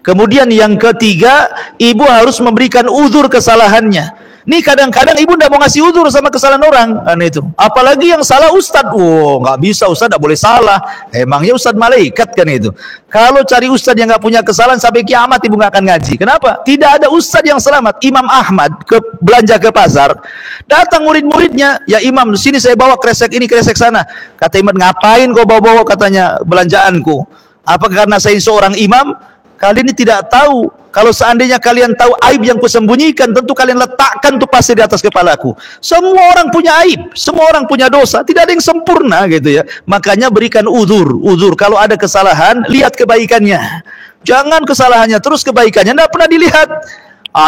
Kemudian yang ketiga, ibu harus memberikan uzur kesalahannya. Nih kadang-kadang ibu nggak mau ngasih uzur sama kesalahan orang, kan itu. Apalagi yang salah ustadz, nggak bisa, ustadz nggak boleh salah. Emangnya ustadz malaikat kan itu. Kalau cari ustadz yang nggak punya kesalahan sampai kiamat ibu nggak akan ngaji. Kenapa? Tidak ada ustadz yang selamat. Imam Ahmad belanja ke pasar, datang murid-muridnya, ya Imam, sini saya bawa kresek ini, kresek sana. Kata Imam, ngapain kau bawa-bawa katanya belanjaanku? Apa karena saya seorang imam? Kalian ini tidak tahu. Kalau seandainya kalian tahu aib yang kusembunyikan, tentu kalian letakkan tuh pasir di atas kepalaku. Semua orang punya aib, semua orang punya dosa, tidak ada yang sempurna gitu ya. Makanya berikan uzur. Kalau ada kesalahan, lihat kebaikannya. Jangan kesalahannya, terus kebaikannya tidak pernah dilihat.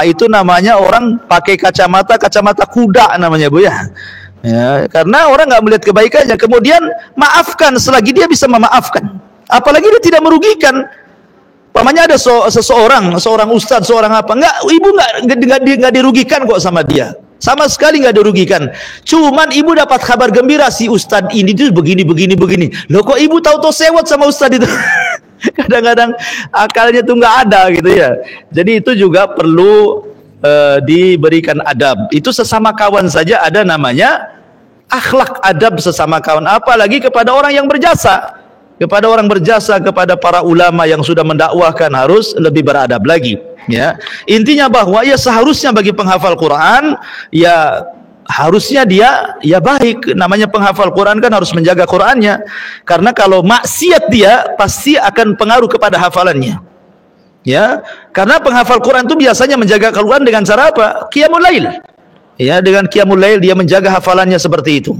Itu namanya orang pakai kacamata kuda namanya, Bu ya. Ya, karena orang nggak melihat kebaikannya. Kemudian maafkan selagi dia bisa memaafkan. Apalagi dia tidak merugikan. Pamannya ada seorang ustadz, seorang apa, ibu nggak dirugikan kok sama dia, sama sekali nggak dirugikan. Cuman ibu dapat kabar gembira, si ustadz ini tuh begini. Loh kok ibu tahu sewot sama ustadz itu? Kadang-kadang akalnya tuh nggak ada gitu ya. Jadi itu juga perlu diberikan adab. Itu sesama kawan saja ada namanya akhlak adab sesama kawan, apalagi kepada orang yang berjasa. Kepada orang berjasa, kepada para ulama yang sudah mendakwahkan harus lebih beradab lagi. Ya, intinya bahwa ya seharusnya bagi penghafal Quran ya harusnya dia ya baik. Namanya penghafal Quran kan harus menjaga Qurannya. Karena kalau maksiat dia pasti akan pengaruh kepada hafalannya. Ya, karena penghafal Quran itu biasanya menjaga Quran dengan cara apa? Qiyamul lail. Ya, dengan qiyamul lail dia menjaga hafalannya seperti itu.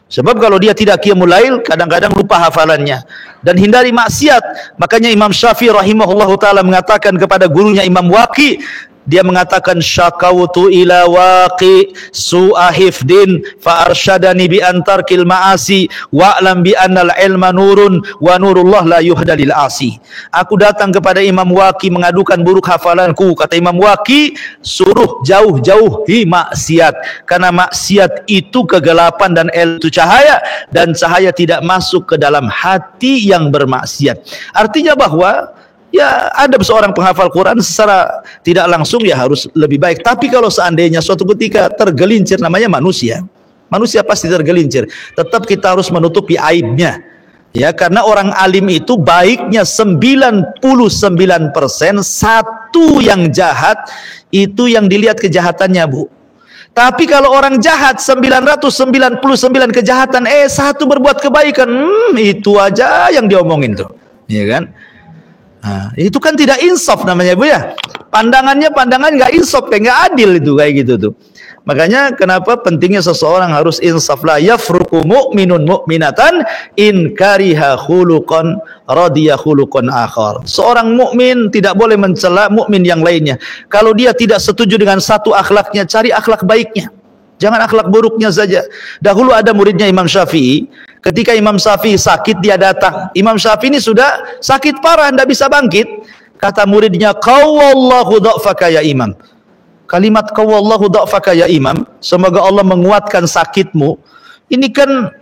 Sebab kalau dia tidak qiyamul lail, kadang-kadang lupa hafalannya. Dan hindari maksiat. Makanya Imam Syafi'i rahimahullahu ta'ala mengatakan kepada gurunya Imam Waqi, dia mengatakan syakautu ila Waqi su'a hifdin fa arsyadani bi antarkil ma'asi wa'lam bi annal ilma nurun wa nurullah la yuhda lil asi. Aku datang kepada Imam Waqi mengadukan buruk hafalanku. Kata Imam Waqi, suruh jauh-jauhi maksiat, karena maksiat itu kegelapan dan itu cahaya, dan cahaya tidak masuk ke dalam hati yang bermaksiat. Artinya bahwa ya adab seorang penghafal Quran secara tidak langsung ya harus lebih baik. Tapi kalau seandainya suatu ketika tergelincir, namanya manusia pasti tergelincir, tetap kita harus menutupi aibnya. Ya, karena orang alim itu baiknya 99%, satu yang jahat itu yang dilihat kejahatannya, Bu. Tapi kalau orang jahat 999 kejahatan, satu berbuat kebaikan, itu aja yang diomongin tuh, ya kan? Nah, itu kan tidak insaf namanya, Bu ya. Pandangan nggak insaf, nggak adil itu kayak gitu tuh. Makanya kenapa pentingnya seseorang harus insaf. La yafruqu mu'minun mu'minatan in kariha khuluqan radiya khuluqan akhar. Seorang mukmin tidak boleh mencela mukmin yang lainnya. Kalau dia tidak setuju dengan satu akhlaknya, cari akhlak baiknya. Jangan akhlak buruknya saja. Dahulu ada muridnya Imam Syafi'i. Ketika Imam Syafi'i sakit, dia datang. Imam Syafi'i ini sudah sakit parah, tidak bisa bangkit. Kata muridnya, qawwallahu dha'faka ya Imam. Kalimat qawwallahu dha'faka ya Imam, semoga Allah menguatkan sakitmu. Ini kan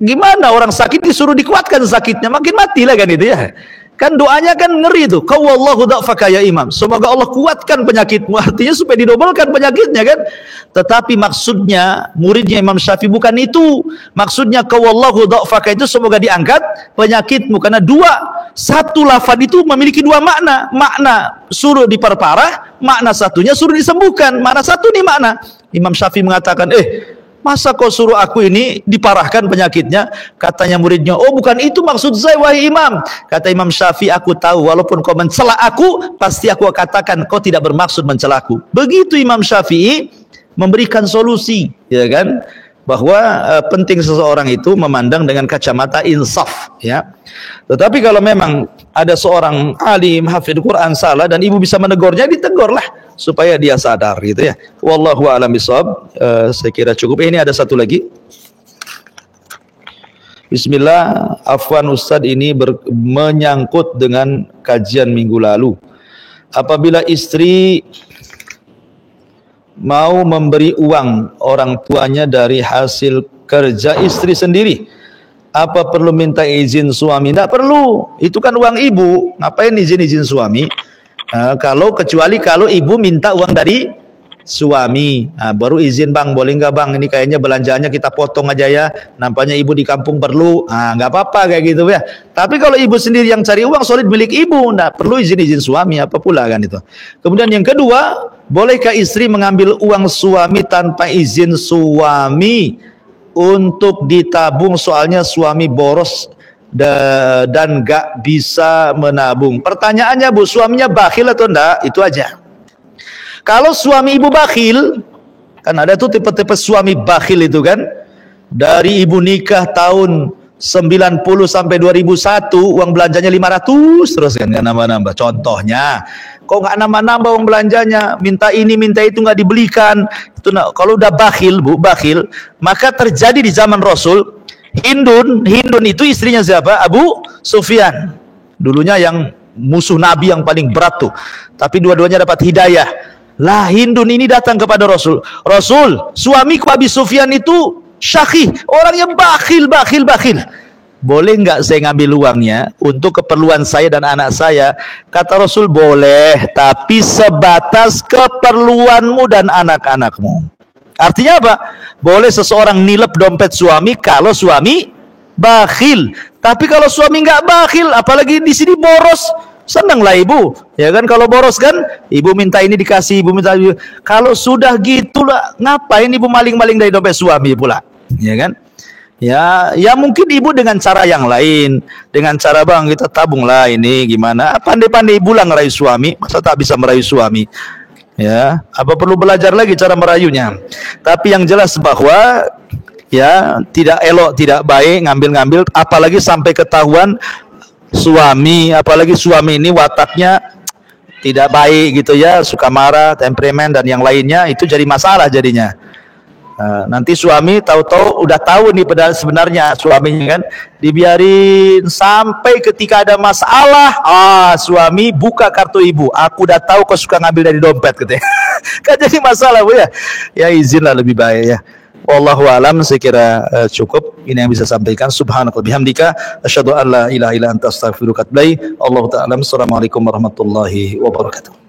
gimana orang sakit disuruh dikuatkan sakitnya, makin matilah kan itu ya. Kan doanya kan ngeri itu. Qawwallahu dha'faka ya Imam. Semoga Allah kuatkan penyakitmu. Artinya supaya didobelkan penyakitnya kan. Tetapi maksudnya muridnya Imam Syafi'i bukan itu. Maksudnya qawwallahu dha'faka itu semoga diangkat penyakitmu. Karena satu lafaz itu memiliki dua makna. Makna suruh diperparah, makna satunya suruh disembuhkan. Makna satu nih makna. Imam Syafi'i mengatakan, masa kau suruh aku ini diparahkan penyakitnya? Katanya muridnya, bukan itu maksud saya wahai Imam. Kata Imam Syafi'i, aku tahu walaupun kau mencela aku, pasti aku katakan kau tidak bermaksud mencelaku. Begitu Imam Syafi'i memberikan solusi, ya kan? Bahwa penting seseorang itu memandang dengan kacamata insaf, ya. Tetapi kalau memang ada seorang alim hafidh Quran salah dan ibu bisa menegurnya, ditegurlah supaya dia sadar gitu ya. Wallahu a'lam bishawab. Saya kira cukup. Ini ada satu lagi. Bismillah, afwan Ustadz, ini menyangkut dengan kajian minggu lalu. Apabila istri mau memberi uang orang tuanya dari hasil kerja istri sendiri, apa perlu minta izin suami? Tidak perlu, itu kan uang ibu, ngapain izin suami? Kecuali kalau ibu minta uang dari suami. Nah, baru izin, bang, boleh nggak bang? Ini kayaknya belanjaannya kita potong aja ya. Nampaknya ibu di kampung perlu. Ah, nggak apa-apa kayak gitu ya. Tapi kalau ibu sendiri yang cari uang, solid milik ibu, nggak perlu izin suami apa pula kan itu. Kemudian yang kedua, bolehkah istri mengambil uang suami tanpa izin suami untuk ditabung? Soalnya suami boros dan nggak bisa menabung. Pertanyaannya, Bu, suaminya bakhil atau enggak? Itu aja. Kalau suami ibu bakhil, kan ada tuh tipe-tipe suami bakhil itu kan, dari ibu nikah tahun 90 sampai 2001 uang belanjanya 500 terus kan, nggak nambah-nambah. Contohnya, kok nggak nambah-nambah uang belanjanya, minta ini minta itu nggak dibelikan. Itu kalau udah bakhil, Bu, bakhil, maka terjadi di zaman Rasul. Hindun itu istrinya siapa? Abu Sufyan, dulunya yang musuh Nabi yang paling berat tuh, tapi dua-duanya dapat hidayah. Lah, Hindun ini datang kepada Rasul. Rasul, suamiku Abi Sufyan itu syakih, orangnya bakhil. Boleh nggak saya ngambil uangnya untuk keperluan saya dan anak saya? Kata Rasul, boleh, tapi sebatas keperluanmu dan anak-anakmu. Artinya apa? Boleh seseorang nilep dompet suami kalau suami bakhil. Tapi kalau suami nggak bakhil, apalagi di sini boros, senanglah ibu, ya kan? Kalau boros kan, ibu minta ini dikasih, ibu minta. Kalau sudah gitulah, ngapain ibu maling-maling dari dompet suami pula, ya kan? Ya mungkin ibu dengan cara yang lain, dengan cara, bang, kita tabunglah ini gimana? Pandai-pandai ibu lah ngerayu suami, masa tak bisa merayu suami? Ya, apa perlu belajar lagi cara merayunya? Tapi yang jelas bahwa ya tidak elok, tidak baik ngambil-ngambil, apalagi sampai ketahuan suami, apalagi suami ini wataknya tidak baik gitu ya, suka marah, temperamen dan yang lainnya, itu jadi masalah jadinya. Nanti suami tahu-tahu udah tahu nih padahal sebenarnya suaminya kan, dibiarin sampai ketika ada masalah, suami buka kartu ibu, aku udah tahu kau suka ngambil dari dompet katanya. Kan jadi masalah, Bu, ya. Ya izinlah lebih baik ya. Wallahu alam, saya kira cukup ini yang bisa sampaikan. Subhanallah bihamdika asyhadu an la ilaha illa anta astaghfiruka wa atubu ilaik. Allahu ta'ala. Assalamualaikum warahmatullahi wabarakatuh.